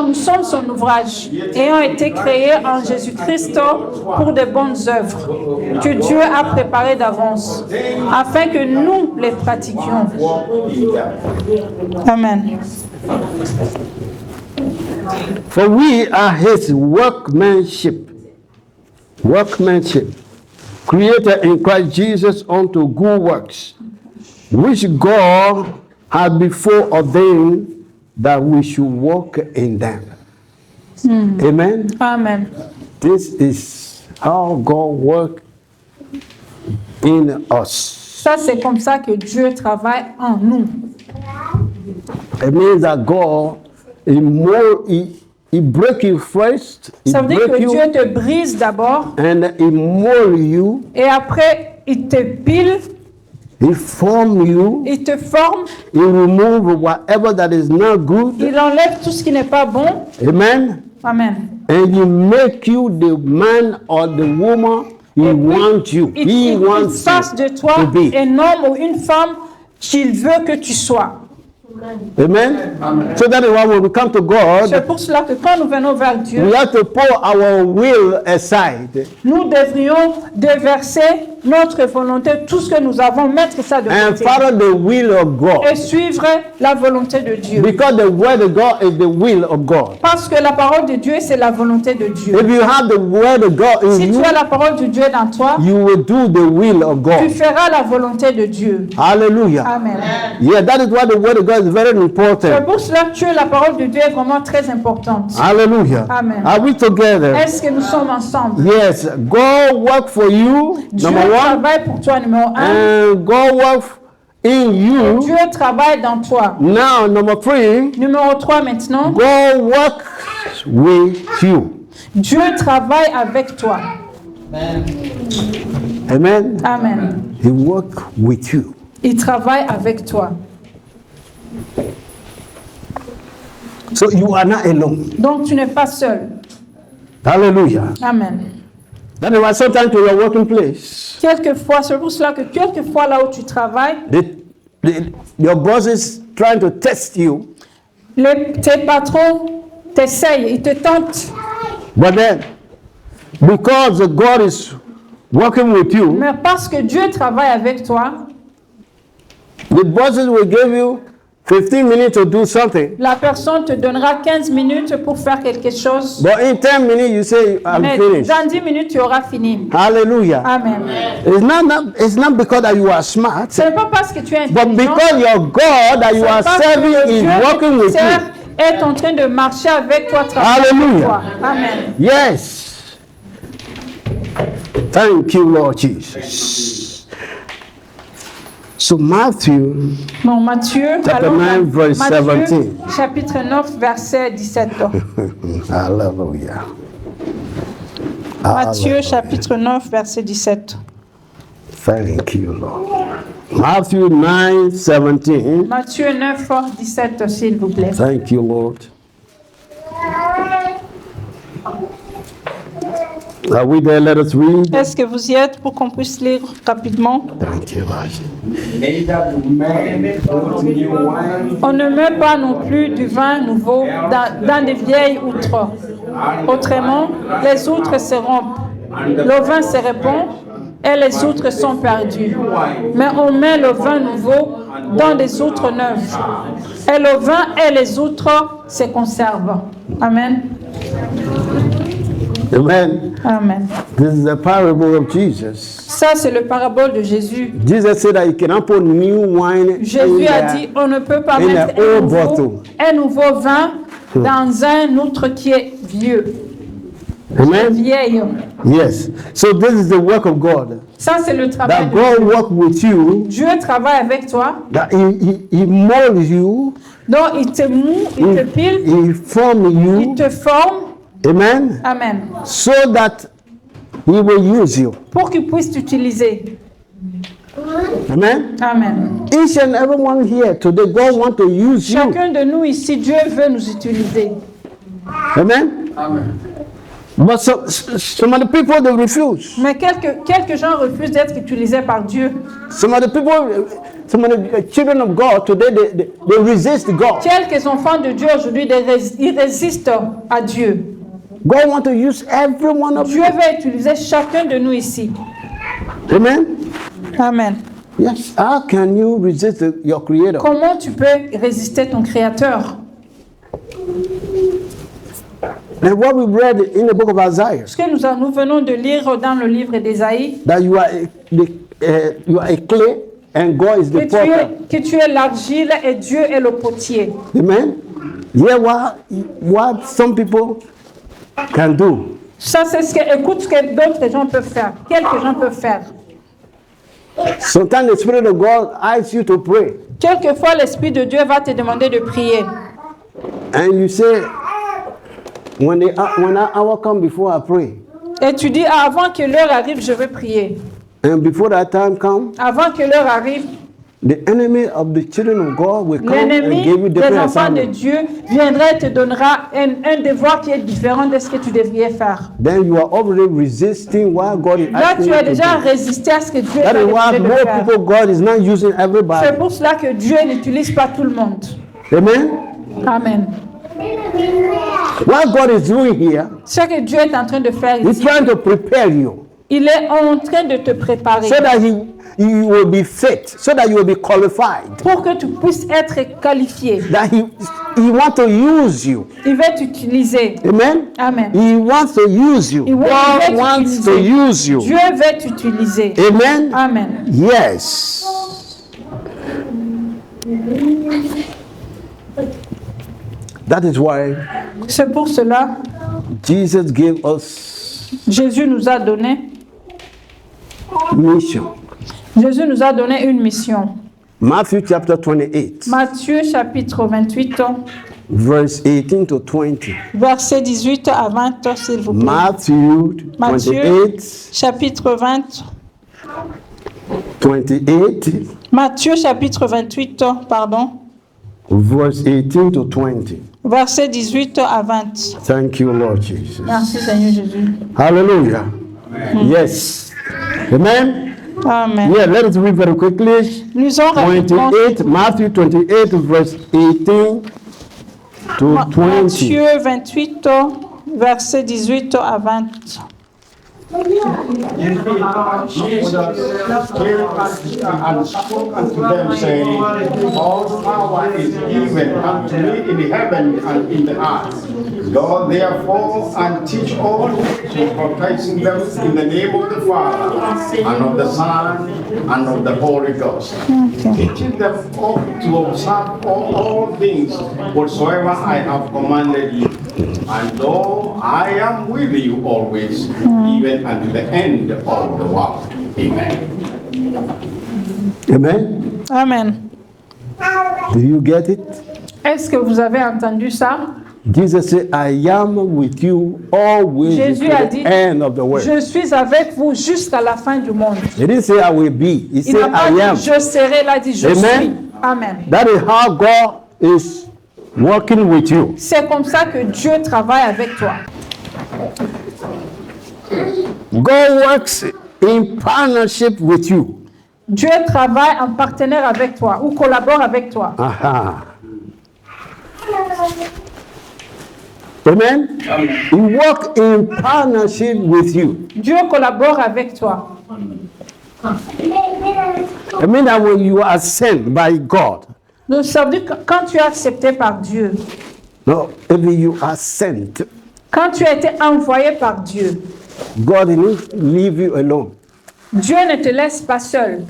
nous sommes son ouvrage, ayant été créés en Jésus-Christ pour de bonnes œuvres, que Dieu a préparées d'avance, afin que nous les pratiquions. Amen. For we are his workmanship. Workmanship. created in Christ Jesus unto good works, which God had before ordained that we should walk in them. Amen. Amen. This is how God works in us. Ça, c'est comme ça que Dieu travaille en nous. It means that God, he break you first, he Ça veut dire break que you, Dieu te brise d'abord and he mold you, et après, il te pile, he form you, il te forme, he remove whatever that is not good. il enlève tout ce qui n'est pas bon. Amen. Amen. And he make you the man or the woman he wants you. He Il wants fasse you de toi to be. un homme ou une femme qu'il veut que tu sois. Amen. So that is why when we come to God, C'est pour cela que quand nous venons vers Dieu, we have to put our will aside nous devrions déverser notre volonté, tout ce que nous avons, mettre ça de and côté follow the will of God. et suivre la volonté de Dieu. Because the word of God is the will of God. Parce que la parole de Dieu, c'est la volonté de Dieu. If you have the word of God in Si you, tu as la parole de Dieu dans toi, you will do the will of tu God. feras la volonté de Dieu. Hallelujah. Amen. Yeah, that is why the word of God is very C'est important. pour cela que la parole de Dieu est vraiment très importante. Hallelujah. Amen. Are we together? Est-ce que nous sommes ensemble? Yes. God work for you, Dieu number one, travaille pour toi, numéro 1. and God work in you. Dieu travaille dans toi. Now, number 3, Numéro 3 maintenant. God work with you. Dieu travaille avec toi. Amen. Amen. He work with you. Il travaille avec toi. So you are not alone. Donc tu n'es pas seul. Hallelujah. Amen. That is why sometimes to your working place, Quelquefois, c'est pour cela que quelquefois là où tu travailles, your boss is trying to test you, tes patrons t'essayent, ils te tentent. but then because God is working with you, Mais parce que Dieu travaille avec toi, the bosses will give you 15 minutes to do something. la personne te donnera 15 minutes pour faire quelque chose. But in 10 minutes, you say, I'm Mais finished. dans 10 minutes, tu auras fini. Hallelujah. Amen. It's not because that you are smart, Ce n'est pas parce que tu es but intelligent. because your God that you C'est are parce que serving le is Dieu working que tu with sers you. est en train de marcher avec toi, travailler avec Hallelujah. toi. Amen. Yes. Thank you, Lord Jesus. So Matthew, Bon, Matthieu, Chapter allons 9, dans verse Matthieu, 17. chapitre 9, verset 17. hallelujah. Matthieu, chapitre 9, verset 17. Thank you, Lord. Matthew 9, 17. Matthieu 9, 17, s'il vous plaît. Thank you, Lord. Are we there? Let us read. Est-ce que vous y êtes pour qu'on puisse lire rapidement? Thank you, Lord. Neither do men put new wine On ne met pas non plus du vin nouveau dans des vieilles outres. Autrement, les outres se rompent, le vin se répand et les outres sont perdues. Mais on met le vin nouveau dans des outres neuves. Et le vin et les outres se conservent. Amen. Amen. Amen. This is the parable of Jesus. Ça, c'est le parabole de Jésus. Jesus said that you cannot put new wine Jésus a dit, on ne peut pas in mettre an old bottle. un nouveau vin dans un outre qui est vieux, Amen. vieille. Yes. So this is the work of God. Ça, c'est le travail That de God Dieu. work with you. Dieu travaille avec toi, That he molds you. donc il te moue, il te pile, He form il you. te forme. Amen. Amen. So that he will use you. Pour qu'il puisse t'utiliser. Amen. Amen. Each and everyone here today, God want to use you. Chacun de nous ici, Dieu veut nous utiliser. Amen. But some of the people they refuse. Mais quelques gens refusent d'être utilisés par Dieu. Some of the children of God today they resist God. Quelques enfants de Dieu aujourd'hui, ils résistent à Dieu. God want to use every one of Dieu you. veut utiliser chacun de nous ici. Amen. Amen. Yes. How can you resist your Creator? Comment tu peux résister ton Créateur? And what we read in the book of Isaiah, Ce que nous venons de lire dans le livre d'Ésaïe, that you are a clay and God is the potter. que tu es l'argile et Dieu est le potier. Amen. Yeah, what some people can do. Ça, c'est écoute ce que d'autres gens peuvent faire. Quelques gens peuvent faire. Sometimes the Spirit of God asks you to pray. Quelquefois, l'Esprit de Dieu va te demander de prier. And you say, when our hour comes before I pray. Et tu dis, avant que l'heure arrive, je vais prier. And before that time comes, Avant que l'heure arrive, the enemy of the children of God will come and l'ennemi give you des different enfants de assignments. Dieu viendra et te donnera un devoir qui est différent de ce que tu devrais faire. Then you are already resisting what God is Là, asking tu you as to déjà do. résisté à ce que Dieu That t'a is why demandé de more faire. people, God is not using C'est everybody. pour cela que Dieu n'utilise pas tout le monde. Amen. Amen. What God is doing here, Ce que Dieu est en train de faire He's ici, trying to prepare you il est en train de te préparer so that you will be fit, so that you will be qualified. pour que tu puisses être qualifié. That He wants to use you. Il va t'utiliser. Amen. Amen. He wants to use you. Il va God wants to t'utiliser. use you. Dieu va t'utiliser. Amen. Amen. Yes. That is why C'est pour cela Jesus gave us Jésus nous a donné. mission. Jésus nous a donné une mission. Matthew chapter 28, Matthieu chapitre 28, verse 18 to 20. verset 18 à 20, s'il vous plaît. Matthew Matthieu 28, chapitre 20. 28, Matthieu chapitre 28, pardon, verse 18 to 20. verset 18 à 20. Thank you, Lord Jesus. Merci Seigneur Jésus. Hallelujah. Yes. Amen. Amen. Yeah, let us read very quickly. Lisons rapidement 28, Matthew 28, verse 18 to 20. Matthieu 28, verset 18 à 20. Jesus and spoke unto them, saying, all power is given unto me in the heaven and in the earth. Go therefore and teach all, baptizing them in the name of the Father, and of the Son, and of the Holy Ghost. Teaching them all to observe all things whatsoever I have commanded you. And lo, I am with you always, even unto the end of the world. Amen. Amen. Amen. Do you get it? Est-ce que vous avez entendu ça? Jesus said, I am with you always to Jésus a dit, the end of the world. je suis avec vous jusqu'à la fin du monde. He didn't say I will be. He Il said n'a pas I am. dit je serai, il a dit je Amen. suis. Amen. That is how God is working with you. C'est comme ça que Dieu travaille avec toi. God works in partnership with you. Dieu travaille en partenaire avec toi ou collabore avec toi. Aha. Amen. He works in partnership with you. Dieu collabore avec toi. I mean that when you are sent by God, Donc ça veut dire que quand tu es accepté par Dieu, no, if you are sent, quand tu as été envoyé par Dieu, God will leave you alone. Dieu ne te laisse pas seul.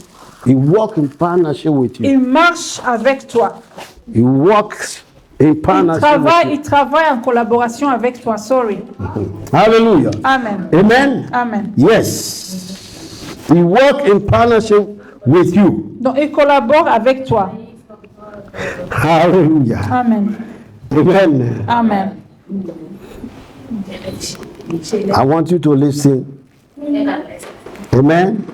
He works in partnership with you. Il marche avec toi. He works in partnership with Il travaille en collaboration avec toi. Sorry. you. Hallelujah. Amen. Amen. Amen. Yes. He works in partnership with you. Donc il collabore avec toi. Hallelujah. Amen. Amen. Amen. I want you to listen. Amen.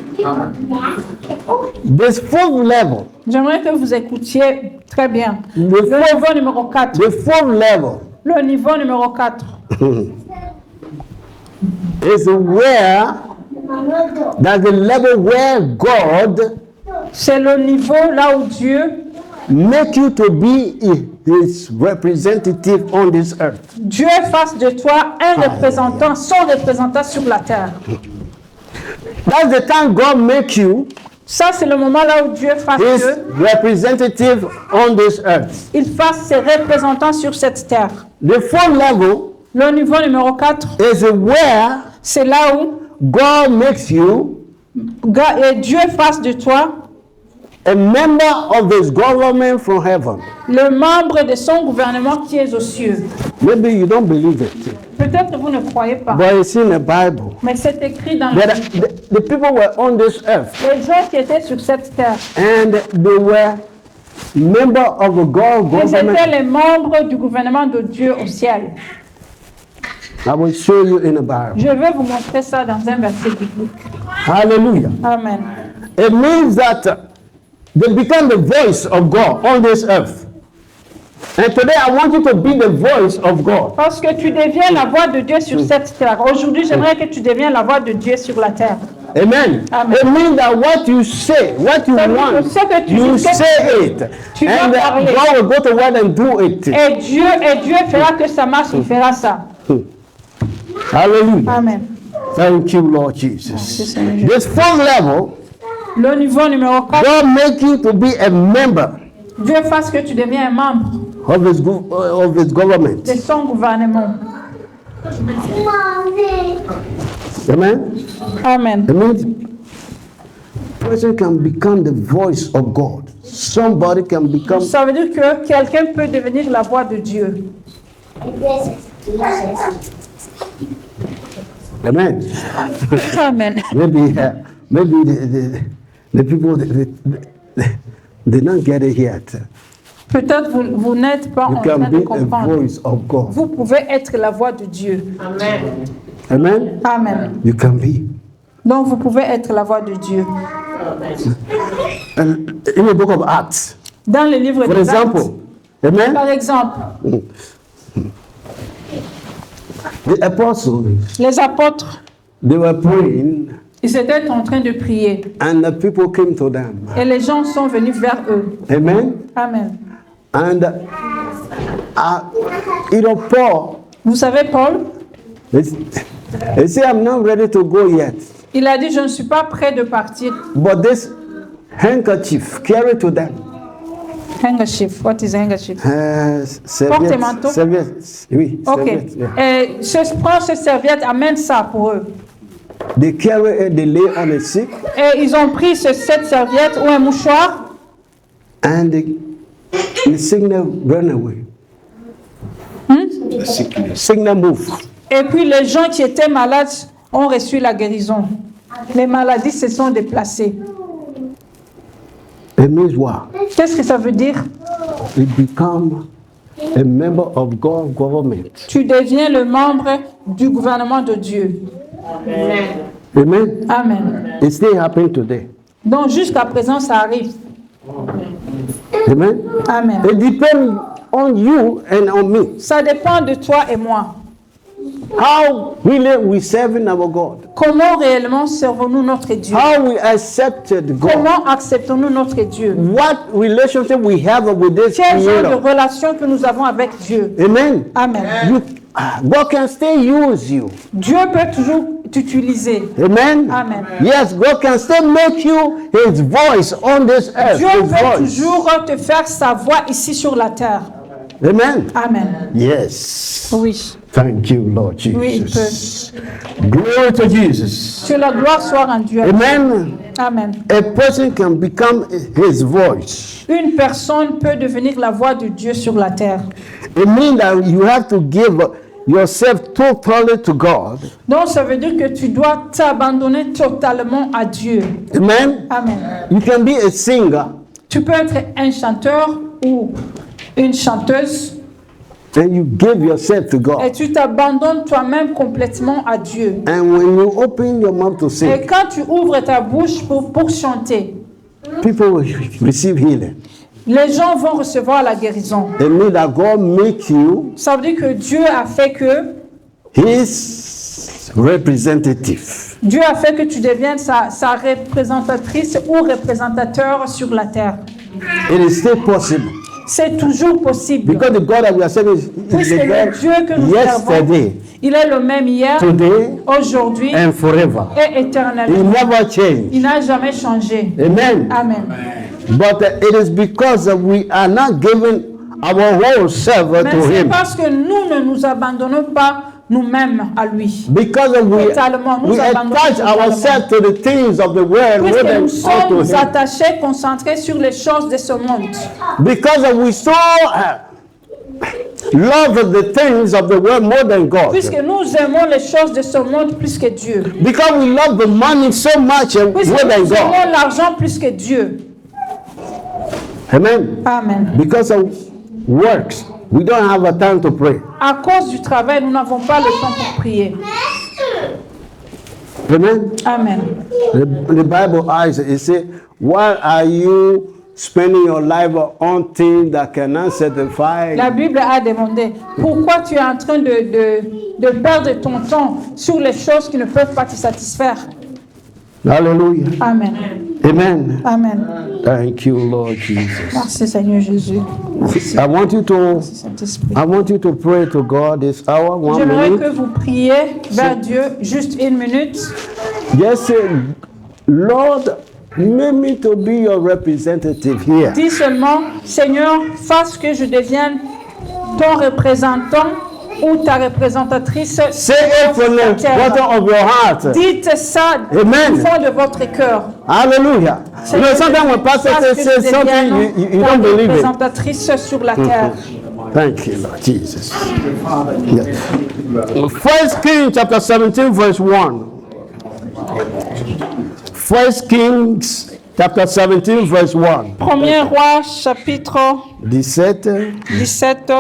This fourth level, J'aimerais que vous écoutiez très bien. Le Le niveau numéro 4. the fourth level Le niveau numéro 4. is where that's the level where God C'est le niveau là où Dieu, make you to be his representative on this earth. Dieu fasse de toi un représentant, son représentant sur la terre. That's the time God make you Ça, c'est le moment là où Dieu fasse his que representative on this earth. il fasse ses représentants sur cette terre. The fourth level Le niveau numéro 4, is where c'est là où God makes you Dieu fasse de toi a member of His government from heaven. le membre de son gouvernement qui est aux cieux. Maybe you don't believe it, Peut-être que vous ne croyez pas, but it's in the Bible. mais c'est écrit dans la That Bible. the people were on this earth Les gens qui étaient sur cette terre, and they were member of the God ils étaient government. les membres du gouvernement de Dieu au ciel. I will show you in the Bible. Je vais vous montrer ça dans un verset biblique. Hallelujah. Amen. It means that they become the voice of God on this earth. And today I want you to be the voice of God. Parce que tu deviens la voix de Dieu sur cette terre. Aujourd'hui, j'aimerais que tu deviennes la voix de Dieu sur la terre. Amen. Amen. It means that what you say, what you Ça veut dire want, que ce que tu you dis, que say it. tu vas And parler. God will go to work and do it. Et Dieu fera que ça marche, il fera ça. Hallelujah. Amen. Thank you, Lord Jesus. This fourth level, Le niveau numéro 4, God make you to be a member Dieu fasse que tu deviens un membre of His government. de son gouvernement. Amen. Amen. It means a person can become the voice of God. Somebody can become. Ça veut dire que quelqu'un peut devenir la voix de Dieu. Amen. Amen. Maybe the people they don't get it yet. Peut-être vous n'êtes pas You en train can de be a comprendre. voice of God. Vous pouvez être la voix de Dieu. Amen. Amen. You can be. Donc vous pouvez être la voix de Dieu. And in the book of Acts, Dans le livre for des Actes, example, amen. par exemple, The apostles, les apôtres, they were praying, ils étaient en train de prier and the people came to them. et les gens sont venus vers eux. Amen. Amen. And Paul, Vous savez, Paul, he said, "I'm not ready to go yet, il a dit, je ne suis pas prêt de partir. but this handkerchief, carry to them." Handkerchief, what is handkerchief? Serviette, serviette, oui, Ok. serviette, yeah. Et prends cette serviette, amène ça pour eux. They carry it, they lay on the sick, Et ils ont pris cette serviette ou un mouchoir and the sickness ran away. Sickness move. et puis les gens qui étaient malades ont reçu la guérison. Les maladies se sont déplacées. It means what? Qu'est-ce que ça veut dire? You become a member of God's government. Tu deviens le membre du gouvernement de Dieu. Amen. Amen. It still happening today. Donc jusqu'à présent, ça arrive. Amen. Amen. It depends on you and on me. Ça dépend de toi et moi. How really we serving our God? Comment réellement servons-nous notre Dieu? How we accepted God? Comment acceptons-nous notre Dieu? What relationship we have with this Quel genre de Creator? relation que nous avons avec Dieu? Amen. Amen. God can still use you. Dieu peut toujours t'utiliser. Amen. Amen. Yes, God can still make you His voice on this earth. Dieu His peut voice. toujours te faire sa voix ici sur la terre. Amen. Amen. Yes. Oui. Thank you, Lord Oui, il Jesus. Glory to Jesus. Que la gloire soit rendue à Dieu. Amen. Amen. A person can become His voice. Une personne peut devenir la voix de Dieu sur la terre. It means that you have to give yourself totally to God. Donc ça veut dire que tu dois t'abandonner totalement à Dieu. Amen. Amen. You can be a singer Tu peux être un chanteur ou une chanteuse and you give yourself to et God. tu t'abandonnes toi-même complètement à Dieu. And when you open your mouth to Et sing, quand tu ouvres ta bouche pour chanter, people will receive healing. les gens vont recevoir la guérison. It means that God make you Ça veut dire que Dieu a fait que His representative. Dieu a fait que tu deviennes sa représentatrice ou représentateur sur la terre. It is still possible. C'est toujours possible. Because the God that we are serving is Puisque the le Dieu que God nous servons, yesterday, il est le même hier, today, aujourd'hui and forever. et He éternellement. never changed. Il n'a jamais changé. Amen. Amen. But it is because we are not giving our whole self Mais to c'est Him. parce que nous ne nous abandonnons pas nous-mêmes à lui. Because Totalement, nous we abandonnons attach totalement. ourselves to the things of the world more Puisque than nous unto sommes Him. attachés, concentrés sur les choses de ce monde. Because we so love the things of the world more than God. Puisque nous aimons les choses de ce monde plus que Dieu. Because we love the money so much Puisque more than nous God. aimons l'argent plus que Dieu. Amen. Amen. Because of works, we don't have a time to pray. À cause du travail, nous n'avons pas le temps pour prier. Amen. Amen. The Bible asks, it says, why are you spending your life on things that cannot satisfy? La Bible a demandé, pourquoi tu es en train de perdre ton temps sur les choses qui ne peuvent pas te satisfaire? Hallelujah. Amen. Amen. Amen. Thank you, Lord Jesus. Merci Seigneur Jésus. Merci I want you to Saint-Esprit. pray to God this hour, 1 J'aimerais que minute. vous priez vers Dieu juste 1 minute. Just say, Lord, make me to be your representative here. Dis seulement, Seigneur, fasse que je devienne ton représentant ou ta représentatrice. Say it from the bottom of your heart. Dites ça Amen. du fond de votre cœur. Hallelujah. You know, sometimes when pastor Fasse que says je something, devienne you ta don't believe it. représentatrice sur la terre. Thank you, Lord Jesus. Yeah. 1 Kings chapter 17, verse 1. 1 Kings chapter 17, verse 1. Premier roi, chapitre 17. 17,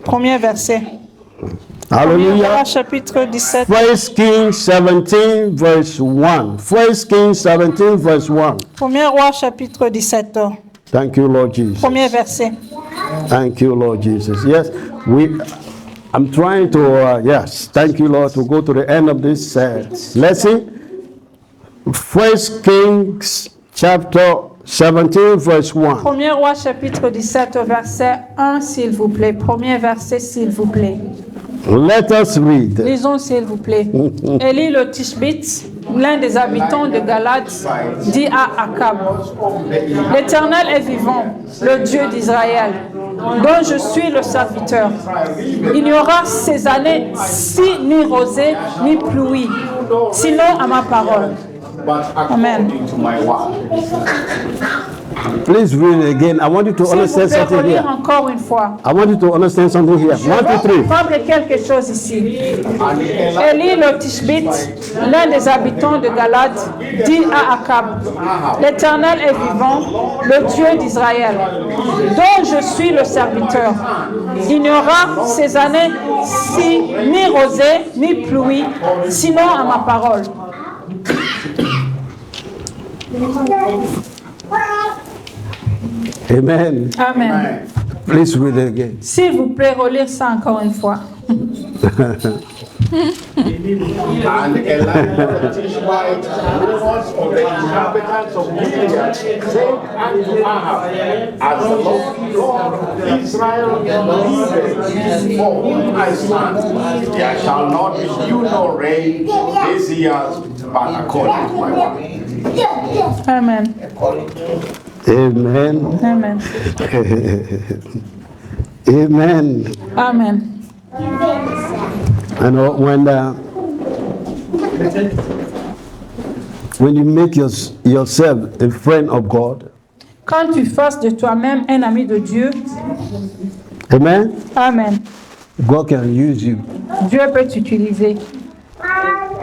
premier verset. Premier Hallelujah. roi, chapitre 17. 1 Kings 17, verse 1. 1 Kings 17, verse 1. Premier roi, chapitre 17. Thank you, Lord Jesus. Premier verset. Thank you, Lord Jesus. Yes, I'm trying to, yes, thank you, Lord, to go to the end of this lesson. 1 Kings chapter 17, verse 1. Premier roi, chapitre 17, verset 1, s'il vous plaît. Premier verset, s'il vous plaît. Let us read. Lisons, s'il vous plaît. Élie le Tishbite, l'un des habitants de Galade, dit à Akab, l'Éternel est vivant, le Dieu d'Israël, dont je suis le serviteur. Il n'y aura ces années ni rosée ni pluie, sinon à ma parole. Amen. Please read it again. I want you to S'il vous understand plaît, something relire here. encore une fois. I want you to understand something here. Je 1, 2, 3. veux comprendre quelque chose ici. Élie le Tishbite, l'un des habitants de Galade, dit à Akab, l'Éternel est vivant, le Dieu d'Israël, dont je suis le serviteur. Il n'y aura ces années ni rosée ni pluie, sinon à ma parole. Amen. Amen. Please read it again. S'il vous plaît, relire ça encore une fois. And Elijah the Tishbite, rulers of the inhabitants of Gilead, said unto Ahab, as the Lord God of Israel liveth, for whom I stand, there shall not be dew nor rain this year, but according to my word. Amen. Amen. Amen. Amen. Amen. I know when you make yourself a friend of God, Quand tu fasses de toi-même un ami de Dieu, amen, Amen. God can use you. Dieu peut t'utiliser.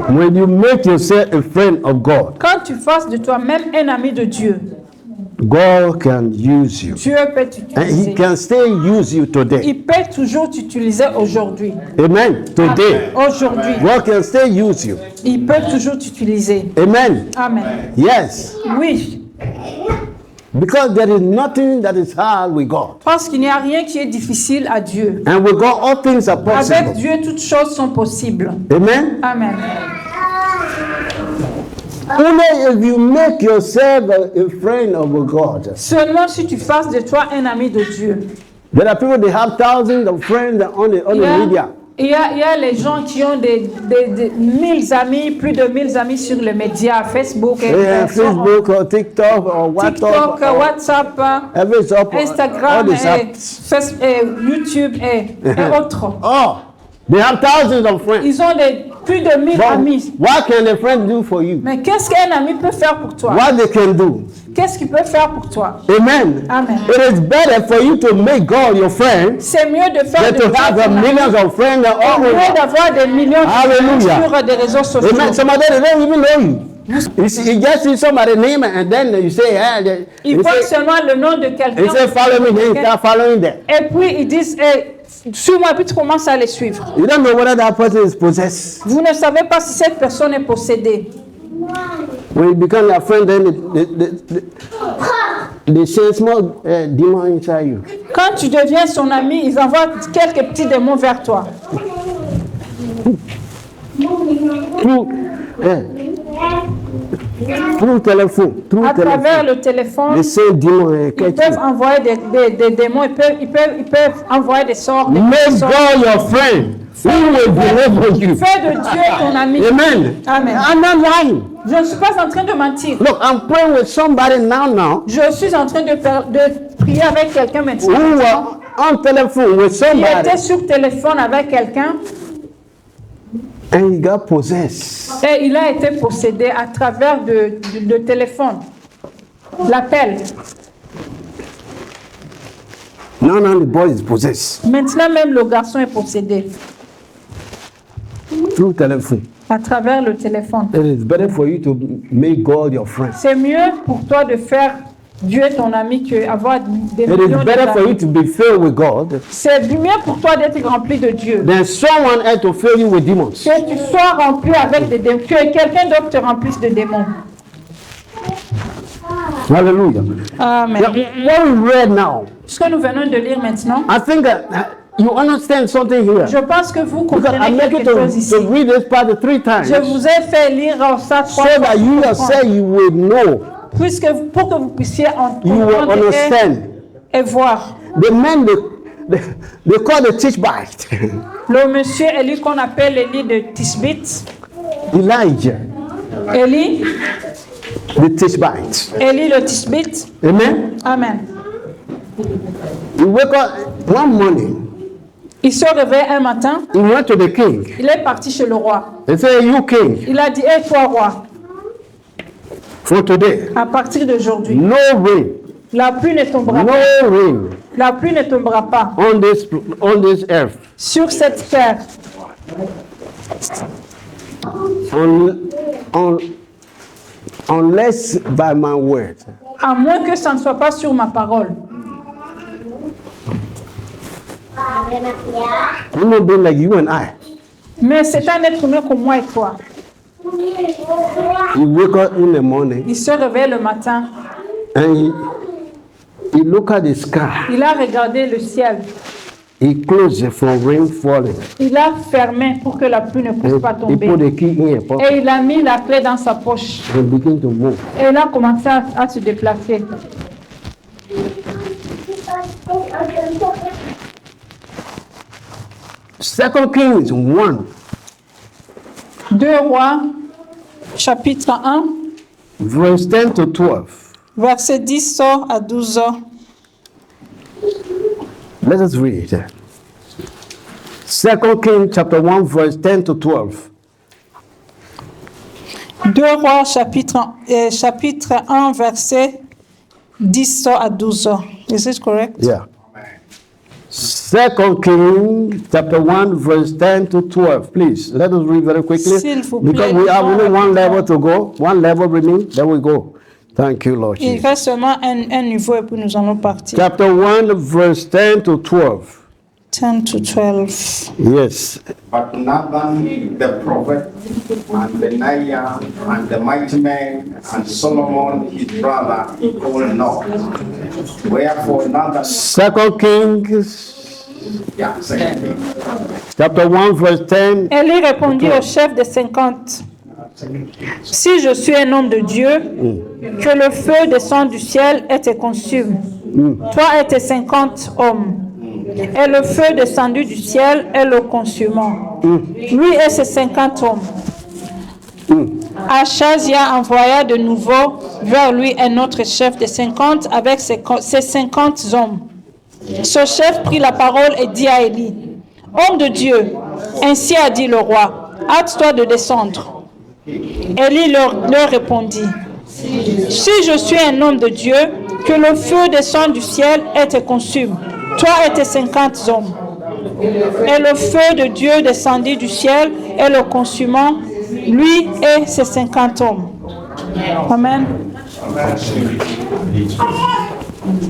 When you make yourself a friend of God, Quand tu fasses de toi-même un ami de Dieu, God can use you. Dieu peut And He t'utiliser. can still use you today. Il peut toujours t'utiliser aujourd'hui. Amen. Today. Aujourd'hui. God can still use you. Il peut toujours t'utiliser. Amen. Amen. Yes. Oui. Because there is nothing that is hard with God. Parce qu'il n'y a rien qui est difficile à Dieu. And with God, all things are Avec possible. Dieu, toutes choses sont possibles. Amen. Amen. Only if you make yourself a friend of God. Seulement si tu fasses de toi un ami de Dieu. There are people, they have thousands of friends on the media. Il y a les gens qui ont des 1000 amis, plus de 1000 amis sur les médias, Facebook, Yeah, Facebook or TikTok or WhatsApp. TikTok, WhatsApp, Instagram, YouTube et autres. Oh, they have thousands of friends. Ils ont plus de 1000 amis. What can a friend do for you? Mais qu'est-ce qu'un ami peut faire pour toi? What they can do? Qu'est-ce qu'il peut faire pour toi? Amen. Amen. It is better for you to make God your friend C'est mieux de faire than to have millions of friends all mieux over. d'avoir des millions de Hallelujah. friends sur des réseaux sociaux. Amen. Some of them, they don't even know you. You just see somebody's name and then you say, Ils voient seulement le nom de quelqu'un. you say follow me, then you start following them. Et puis ils disent, suis-moi, puis tu commences à les suivre. You don't know whether that person is possessed. Vous ne savez pas si cette personne est possédée. When you become your friend, then they say small demon inside you. Quand tu deviens son ami, ils envoient quelques petits démons vers toi. Through telephone. À travers le téléphone, They say demon ils peuvent envoyer des démons, ils peuvent envoyer des sorts. Make God your friend. He will deliver you. Fais de Dieu ton ami. Amen. Amen. I'm not lying. Je ne suis pas en train de mentir. Look, I'm praying with somebody now Je suis en train de prier avec quelqu'un maintenant. who are on telephone with Il somebody était sur téléphone avec quelqu'un and he got possessed. et il a été possédé à travers de téléphone. L'appel. Now the boy is possessed Maintenant même le garçon est possédé through telephone. à travers le téléphone. It is better for you to make God your friend. C'est mieux pour toi de faire Dieu ton ami que avoir des It millions is better for you d'amis. to be filled with God C'est mieux pour toi d'être rempli de Dieu. than someone else to fill you with demons. Que tu sois rempli avec des démons, que quelqu'un d'autre te remplisse de démons. Hallelujah. Amen. Yeah, what we read now, Ce que nous venons de lire maintenant, I think you understand something here. je pense que vous Because I'm comprenez making quelque chose ici. to read this part 3 times Je vous ai fait lire ça so 3 fois that you yourself you will know, pour que vous puissiez you will entendre understand. et voir. The men they call the Tishbite, Le monsieur Élie qu'on appelle Élie de Tishbite, Elijah, Élie the Tishbite. le Tishbite, Amen. Amen. He woke up one morning. Il se réveille un matin, He went to the king. il est parti chez le roi. He said, "You king, Il a dit, hé toi roi, for today, à partir d'aujourd'hui, no rain, la pluie ne tombera no pas. rain La pluie ne tombera pas on this earth, sur cette terre, unless by my word." à moins que ça ne soit pas sur ma parole. Human being like you and I. Mais c'est un être humain comme moi et toi. He wake up in the morning Il se réveille le matin, and he look at the sky. il a regardé le ciel, He closed it from rain falling. il a fermé pour que la pluie ne puisse pas He tomber. put the key in a pocket Et il a mis la clé dans sa poche. and begin to move. Et il a commencé à se déplacer. Second Kings 1, 2 Rois, chapitre 1, verse 10 to 12. verset 10 à 12. Let us read. Second Kings chapter 1, verse 10 to 12. 2 Rois, chapitre 1, verset 10 à 12. Is it correct? Yeah. Second Kings chapter 1, verse 10 to 12. Please, let us read very quickly. S'il vous plaît, Because we have only one level to go. One level remaining. There we go. Thank you, Lord Il Jesus. reste seulement un niveau et puis nous allons partir. Chapter 1, verse 10 to 12. 10 to 12. Yes. But Nathan the prophet, and Benaiah, and the mighty men, and Solomon his brother, he called not. Wherefore Nathan, Second Kings second king. chapter 1, verse 10. Élie répondit au chef des 50. Si je suis un homme de Dieu, que le feu descende du ciel et te consume. Toi et tes 50 hommes. et le feu descendu du ciel et le consumant. Lui et ses 50 hommes. Achazia envoya de nouveau vers lui un autre chef de 50 avec ses 50 hommes. Ce chef prit la parole et dit à Élie, « Homme de Dieu, ainsi a dit le roi, hâte-toi de descendre. » Élie leur répondit, « Si je suis un homme de Dieu, que le feu descende du ciel et te consume, toi et tes 50 hommes. » Et le feu de Dieu descendit du ciel et le consumant, lui et ses 50 hommes. Amen.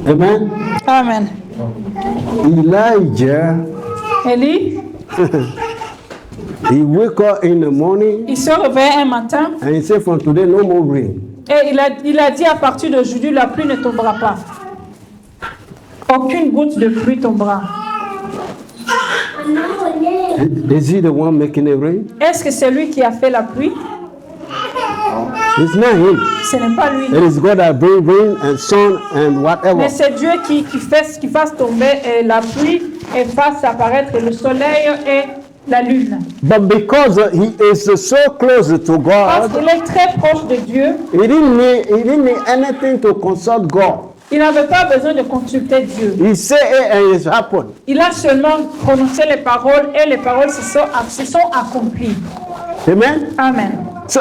Amen. Amen. Elijah, Élie, he wake up in the morning il se réveille un matin and he said, from today, no more rain. et il a dit à partir d'aujourd'hui, la pluie ne tombera pas. Aucune goutte de pluie tombera. Is he the one making it rain? Est-ce que c'est lui qui a fait la pluie? It's not him. Ce n'est pas lui. It is God that bring rain and sun and whatever. Mais c'est Dieu qui fasse tomber la pluie et fasse apparaître le soleil et la lune. But because he is so close to Parce God, qu'il est très proche de Dieu, he didn't need anything to consult God. il n'avait pas besoin de consulter Dieu. He said it and it happened. Il a seulement prononcé les paroles et les paroles se sont accomplies. Amen. Amen. So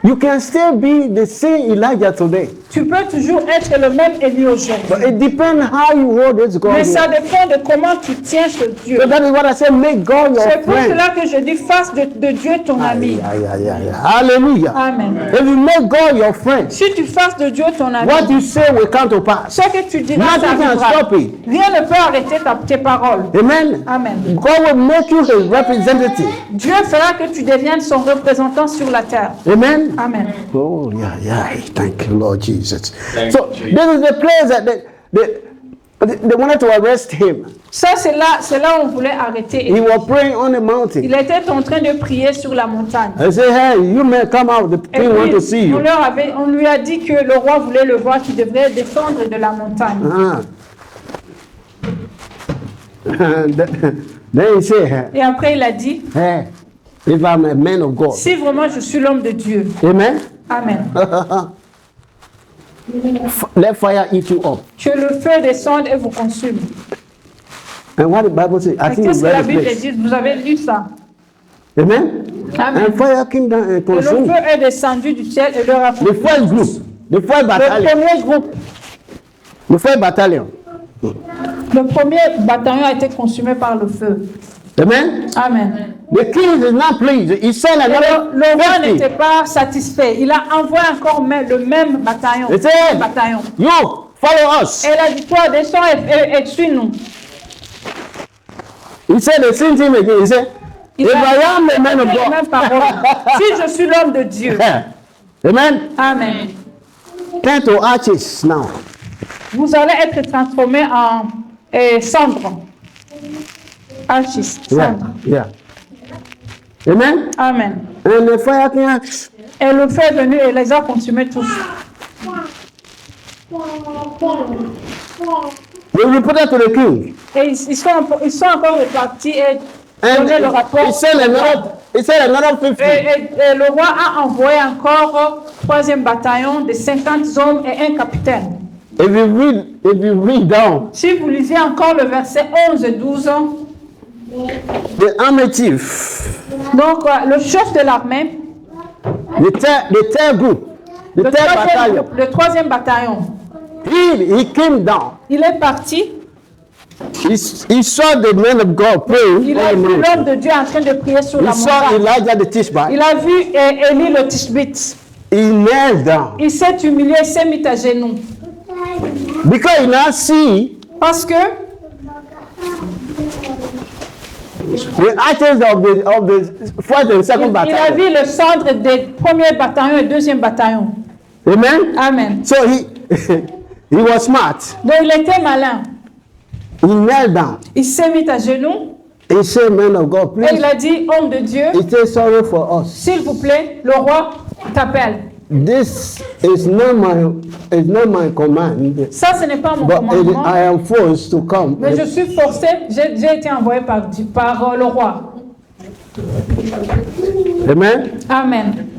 you can still be the same Elijah today. Tu peux toujours être le même Élie aujourd'hui. But it depends how you hold this God. Mais ça dépend de comment tu tiens ce Dieu. So that is what I said, make God your C'est pour friend. cela que je dis, fasse de Dieu ton ami. Hallelujah. Amen. If you make God your friend, Si tu fasses de Dieu ton ami, what you say will come to pass. ce que tu diras, ça Nothing can arrivera. stop it. Rien ne peut arrêter tes paroles. Amen. Amen. God will make you his representative. Dieu fera que tu deviennes son représentant sur la terre. Amen. Amen. Oh, yeah. Thank you, Lord Jesus. So, this is the place that they wanted to arrest him. Ça, c'est là où on voulait arrêter. He was praying on the mountain. Il était en train de prier sur la montagne. I said, hey, you may come out. The Et king want to see puis, you. on lui a dit que le roi voulait le voir, qu'il devrait descendre de la montagne. Then he said, Et après, il a dit, hey, if I'm a man of God. si vraiment je suis l'homme de Dieu. Amen. Amen. Let fire eat you up. Que le feu descende et vous consume. And what the Bible says, I Et think qu'est-ce you que la read the Bible place. dit? Vous avez lu ça? Amen. Amen. And fire came down and Et le consumed. feu est descendu du ciel et leur a The first group, the first Le battalion, premier groupe, the first battalion. le premier bataillon a été consumé par le feu. Amen. Amen. The king is not pleased. He sent Et another le roi 50. n'était pas satisfait. Il a envoyé encore le même bataillon. He said, Le bataillon. you follow us. Et il a dit, toi, descends et suis-nous. He said the same thing again. He said, Il if a I am the man dit of les mêmes God. paroles. Si je suis l'homme de Dieu. Amen. Amen. Turn to arches now. Vous allez être transformés en cendres. Archis, cendres. Yeah. Amen. Amen. And the fire came. Et le feu est venu et les a consumés tous. They reported to the king. Et ils sont encore repartis et And donné le rapport. he said another 50. Et le roi a envoyé encore troisième bataillon de 50 hommes et un capitaine. If you read down, Si vous lisez encore le verset 11 et 12, the army chief, donc le chef de l'armée, the third group, the third battalion, le troisième bataillon, he came down. il est parti, He saw the man of God praying. il a vu l'homme de Dieu en train de prier sur He la saw montagne. Elijah the Tishbite. Il a vu Élie le Tishbite. He knelt down Il s'est humilié, il s'est mis à genoux. because he now see Parce que the actions of the first and second il a battalion. vu le centre des premiers bataillons et deuxième bataillon. Amen. Amen. So he he was smart. Donc il était malin. He knelt down. Il s'est mis à genoux He said, "Man of God, et please." il a dit, homme de Dieu, He said, "Sorry for us." s'il vous plaît, le roi t'appelle. this is not my command, Ça, ce n'est pas mon but commandement, I am forced to come. mais je suis forcé, j'ai été envoyé par le roi. Amen. Amen.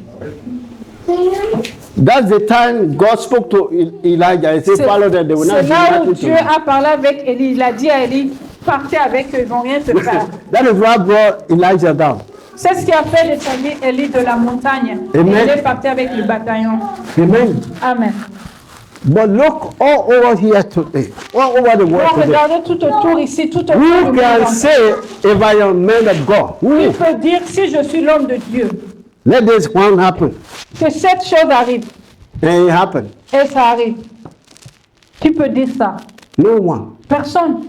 That's the time God spoke to Elijah. He said, C'est follow them. They will not c'est do là où nothing to Dieu you. a parlé avec Élie. Il a dit à Élie, partez avec eux, ils vont rien te faire. That is what brought Elijah down. C'est ce qui a fait descendre Élie de la montagne. Amen. Et il est parti avec le bataillon. Amen. Amen. But look all over here today, all over the world Donc today. regardez tout autour ici, tout autour Who du can monde. say if I am man of God? Il Who? peut dire, si je suis l'homme de Dieu, Let this one happen. que cette chose arrive. And it happened. Et ça arrive. Qui peut dire ça? No one. Personne.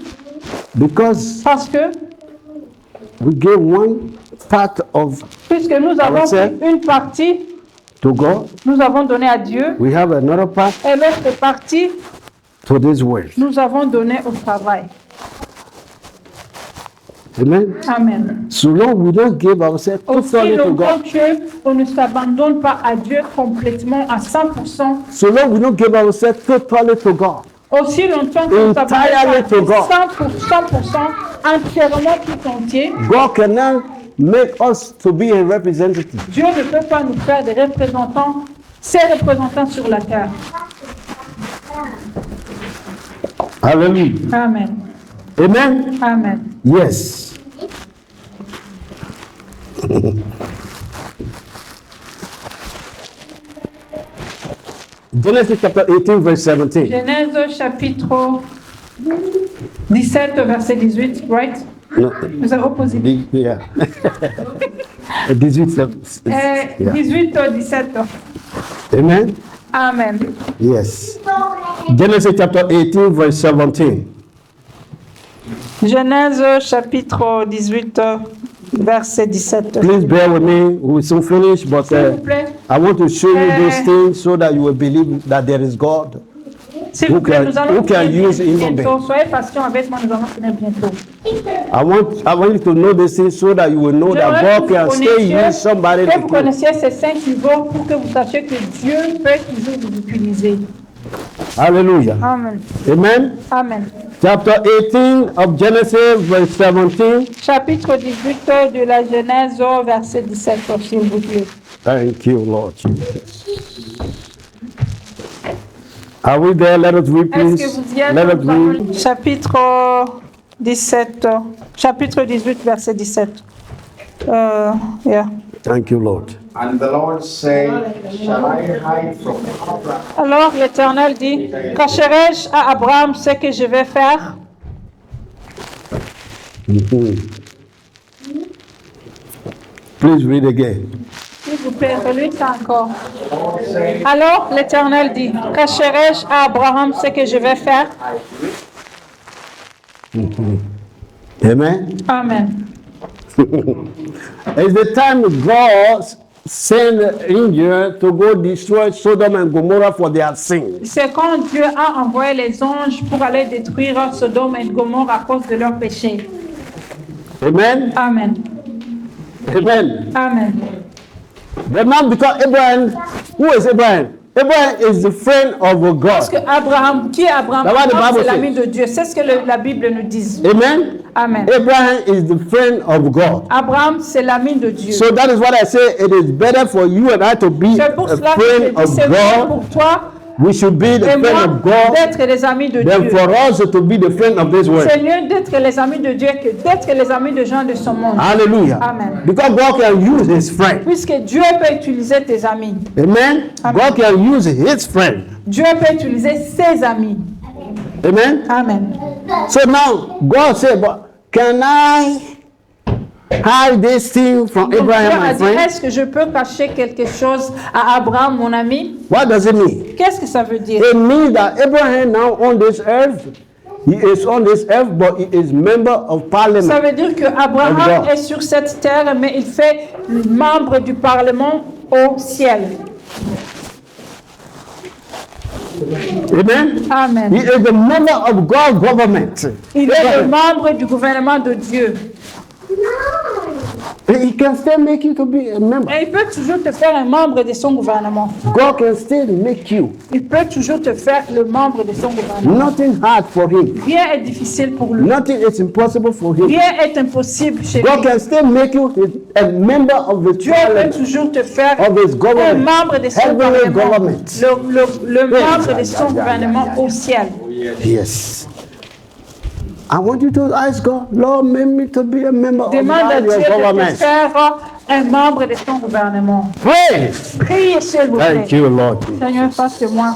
Because Parce que, we gave one part of puisque nous avons Ourselves. pris une partie, to God, nous avons donné à Dieu, we have another part et l'autre partie, to this world. nous avons donné au travail. Amen. Amen. So long we don't give ourselves Aussi totally to longtemps God. qu'on ne s'abandonne pas à Dieu complètement à 100%, So long we don't give ourselves totally to God. aussi longtemps qu'on ne s'abandonne pas à Entirely to Dieu God. 100%, entièrement tout entier, God cannot make us to be a representative. Dieu ne peut pas nous faire des représentants, ses représentants sur la terre. Hallelujah. Amen. Amen. Amen. Yes. Genesis chapter 18, verse 17. Genèse chapitre 17, verset 18, right? No, Vous avez opposé. yeah. 18, yeah. 18, 17. Amen. Amen. Yes. Genesis chapter 18, verse 17. Genèse chapitre 18, verset 17. Please bear with me. We'll soon finish, but S'il vous plaît, I want to show you those things so that you will believe that there is God. s'il vous plaît, nous allons who can finir use human bientôt. being? Soyez patient avec moi, nous allons finir bientôt. I want you to know these things so that you will know that J'aimerais God que can vous still connaissiez- use somebody que vous to kill. connaissiez ces 5 niveaux pour que vous sachiez que Dieu peut toujours vous utiliser. Hallelujah. Amen. Amen. Amen. Chapter 18 of Genesis, verse 17. Chapitre 18 de la Genèse, verset 17, s'il vous plaît. Thank you, Lord Jesus. Are we there? Let us read, Est-ce que please. vous y êtes? Let us Nous allons- read. Chapitre 17, chapitre 18, verset 17. Yeah. Thank you, Lord. And the Lord said, Shall I hide from Abraham? Alors l'Éternel dit, cacherai-je à Abraham ce que je vais faire? Please read again. S'il vous plaît, relis ça encore. Alors l'Éternel dit, cacherai-je à Abraham ce que je vais faire? Amen. Amen. It's the time God sent angels to go destroy Sodom and Gomorrah for their sins. C'est quand Dieu a envoyé les anges pour aller détruire Sodome et Gomorrhe à cause de leurs péchés. Amen. Amen. Amen. Amen. The man, because Abraham, who is Abraham? Abraham is the friend of Parce que God. Abraham, qui est Abraham? That's what the Abraham, Bible c'est l'ami says. de Dieu. C'est ce que la Bible nous dit. Amen. Amen. Abraham is the friend of God. Abraham, c'est l'ami de Dieu. So that is what I say. It is better for you and I to be C'est pour a cela que friend je dis, of c'est bon God. pour toi We should be the et friend moi of God d'être les amis de than Dieu. for us to be the friend of this world. C'est mieux d'être les amis de Dieu que d'être les amis de gens de ce monde. Hallelujah. Amen. Because God can use his friend. Puisque Dieu peut utiliser tes amis. Amen. Amen. God can use his friend. Dieu peut utiliser ses amis. Amen. Amen. So now God said, but can I hide this thing from Donc Dieu Abraham, a my dit, friend? est-ce que je peux cacher quelque chose à Abraham, mon ami? What does it mean? Qu'est-ce que ça veut dire? It means that Abraham now on this earth, he is on this earth, but he is member of Ça parliament. veut dire que Abraham Of God. est sur cette terre, mais il fait membre du Parlement au ciel. Amen. He Amen. is the member of God's government. Il est le membre du gouvernement de Dieu. And he can still make you to be a member. Et il peut toujours te faire un membre de son gouvernement. God can still make you. Il peut toujours te faire le membre de son gouvernement. Nothing hard for him. Rien est difficile pour lui. Nothing is impossible for him. Rien est impossible chez God lui. can still make you a member of the Dieu peut parliament, toujours te faire of his un government, membre de son heavenly gouvernement. government. Le membre de son gouvernement au ciel. Yes. I want you to ask God, Lord, make me to be a member of Demande à Dieu your de te government. faire un membre de son gouvernement. Pray. Priez s'il vous Thank plaît. you, Lord. Seigneur, fasse de moi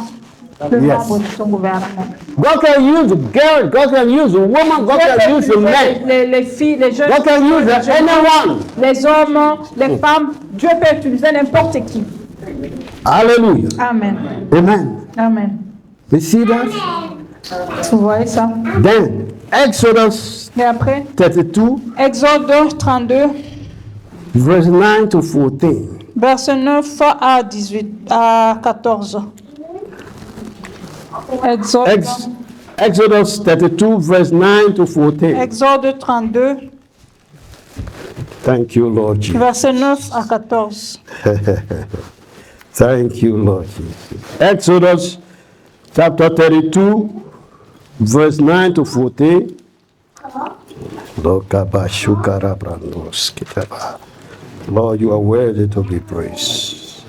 le Yes. membre de son gouvernement. God can use a girl, God can use a woman, God can use a man. Les filles, les jeunes, God can use les jeunes anyone. les hommes, les femmes, Dieu peut utiliser n'importe qui. Hallelujah. Amen. Amen. Amen. You see that? Vous voyez ça? Then, Exodus Et après, 32, Exode 32, verse 9 to 14. verset 9 à 14. Exodus 32, verse 9 to 14. Exode 32, Thank you, Lord Jesus. verset 9 à 14. Thank you, Lord Jesus. Exodus chapter 32, verse 9 to 14. Lord, you are worthy to be praised.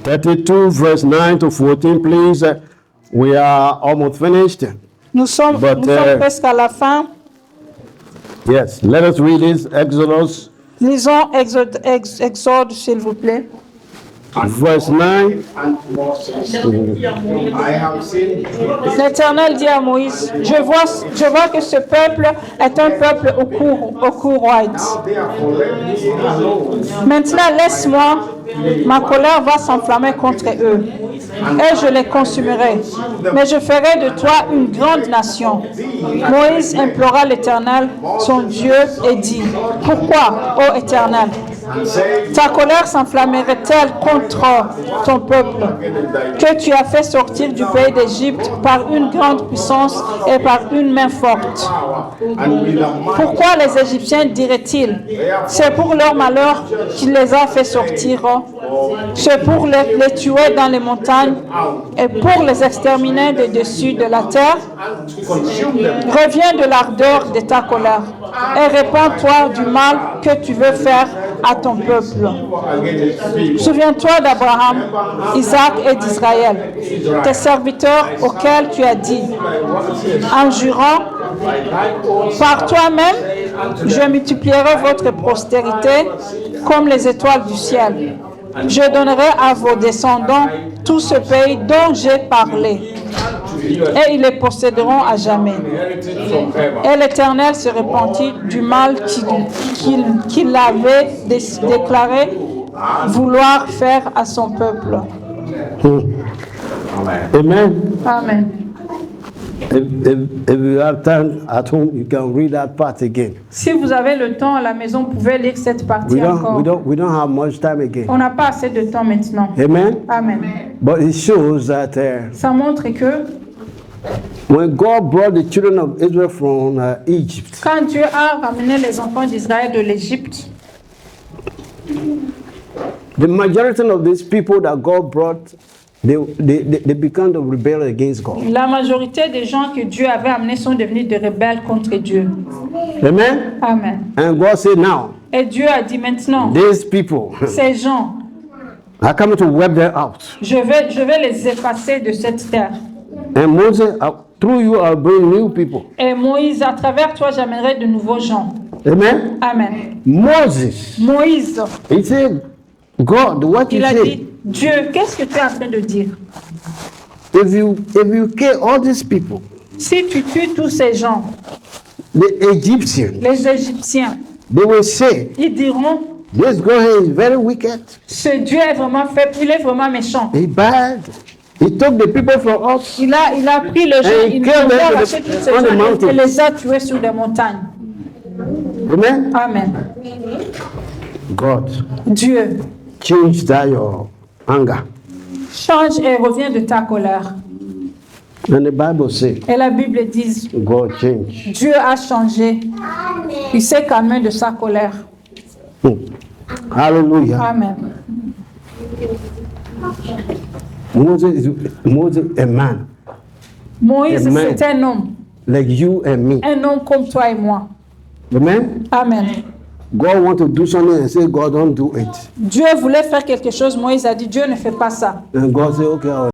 32, verse 9 to 14, please. We are almost finished. Nous sommes presque à la fin. Yes, let us read this. Exodus, Lisons Exode, s'il vous plaît. verse 9. And Moses, I have seen L'Éternel dit à Moïse, je vois que ce peuple est un peuple au courroide. therefore let me alone. Maintenant, laisse-moi, ma colère va s'enflammer contre eux, et je les consumerai. Mais je ferai de toi une grande nation. Moïse implora l'Éternel, son Dieu, et dit, pourquoi, ô Éternel, ta colère s'enflammerait-elle contre ton peuple, que tu as fait sortir du pays d'Égypte par une grande puissance et par une main forte? And with a man Pourquoi les Égyptiens diraient-ils, c'est pour leur malheur qu'il les a fait sortir, c'est pour les tuer dans les montagnes et pour les exterminer de dessus de la terre? to consume them Reviens de l'ardeur de ta colère et répands-toi du mal que tu veux faire à ton peuple. against his people. Souviens-toi d'Abraham, Isaac et d'Israël, tes serviteurs auxquels tu as dit, en jurant, par toi-même, je multiplierai votre postérité comme les étoiles du ciel. Je donnerai à vos descendants tout ce pays dont j'ai parlé, et ils les posséderont à jamais. Et l'Éternel se repentit du mal qu'il avait déclaré vouloir faire à son peuple. Amen. Amen. If you have time at home, you can read that part again. Si vous avez le temps à la maison, vous pouvez lire cette partie encore. We don't have much time again. On n'a pas assez de temps maintenant. Amen. Amen. But it shows that Ça montre que when God brought the children of Israel from Egypt, quand Dieu a ramené les enfants d'Israël de l'Égypte, the majority of these people that God brought, they began to rebel against God. la majorité des gens que Dieu avait amenés sont devenus des rebelles contre Dieu. Amen. Amen. And God said, now Et Dieu a dit maintenant, these people ces gens, are coming to wipe them out. je vais les effacer de cette terre. And Moses, through you, I'll bring new people. Et Moïse, à travers toi, j'amènerai de nouveaux gens. Amen. Amen. Moses, Moïse, he said, God, what you il a say? dit, Dieu, qu'est-ce que tu es en train de dire? If you kill all these people, Si tu tues tous ces gens, the Egyptians, les Égyptiens, they will say, ils diront, this guy here is very wicked. ce Dieu est vraiment fait, il est vraiment méchant. He's bad. He took the people from us. Il a pris le gens, And il killed a them arraché tous ces on the gens et mountains. les a tués sur des montagnes. Amen. Amen. God, Dieu, change that your anger. change et reviens de ta colère. And the Bible says, Et la Bible dit, God change. Dieu a changé. Il s'est calmé de sa colère. Hallelujah. Amen. Moses, a man Moïse, Amen. c'est un homme. like you and me. Un homme comme toi et moi. Amen. Amen. God want to do something and say, God, don't do it. Dieu voulait faire quelque chose. Moïse a dit, Dieu ne fait pas ça. And God say, okay,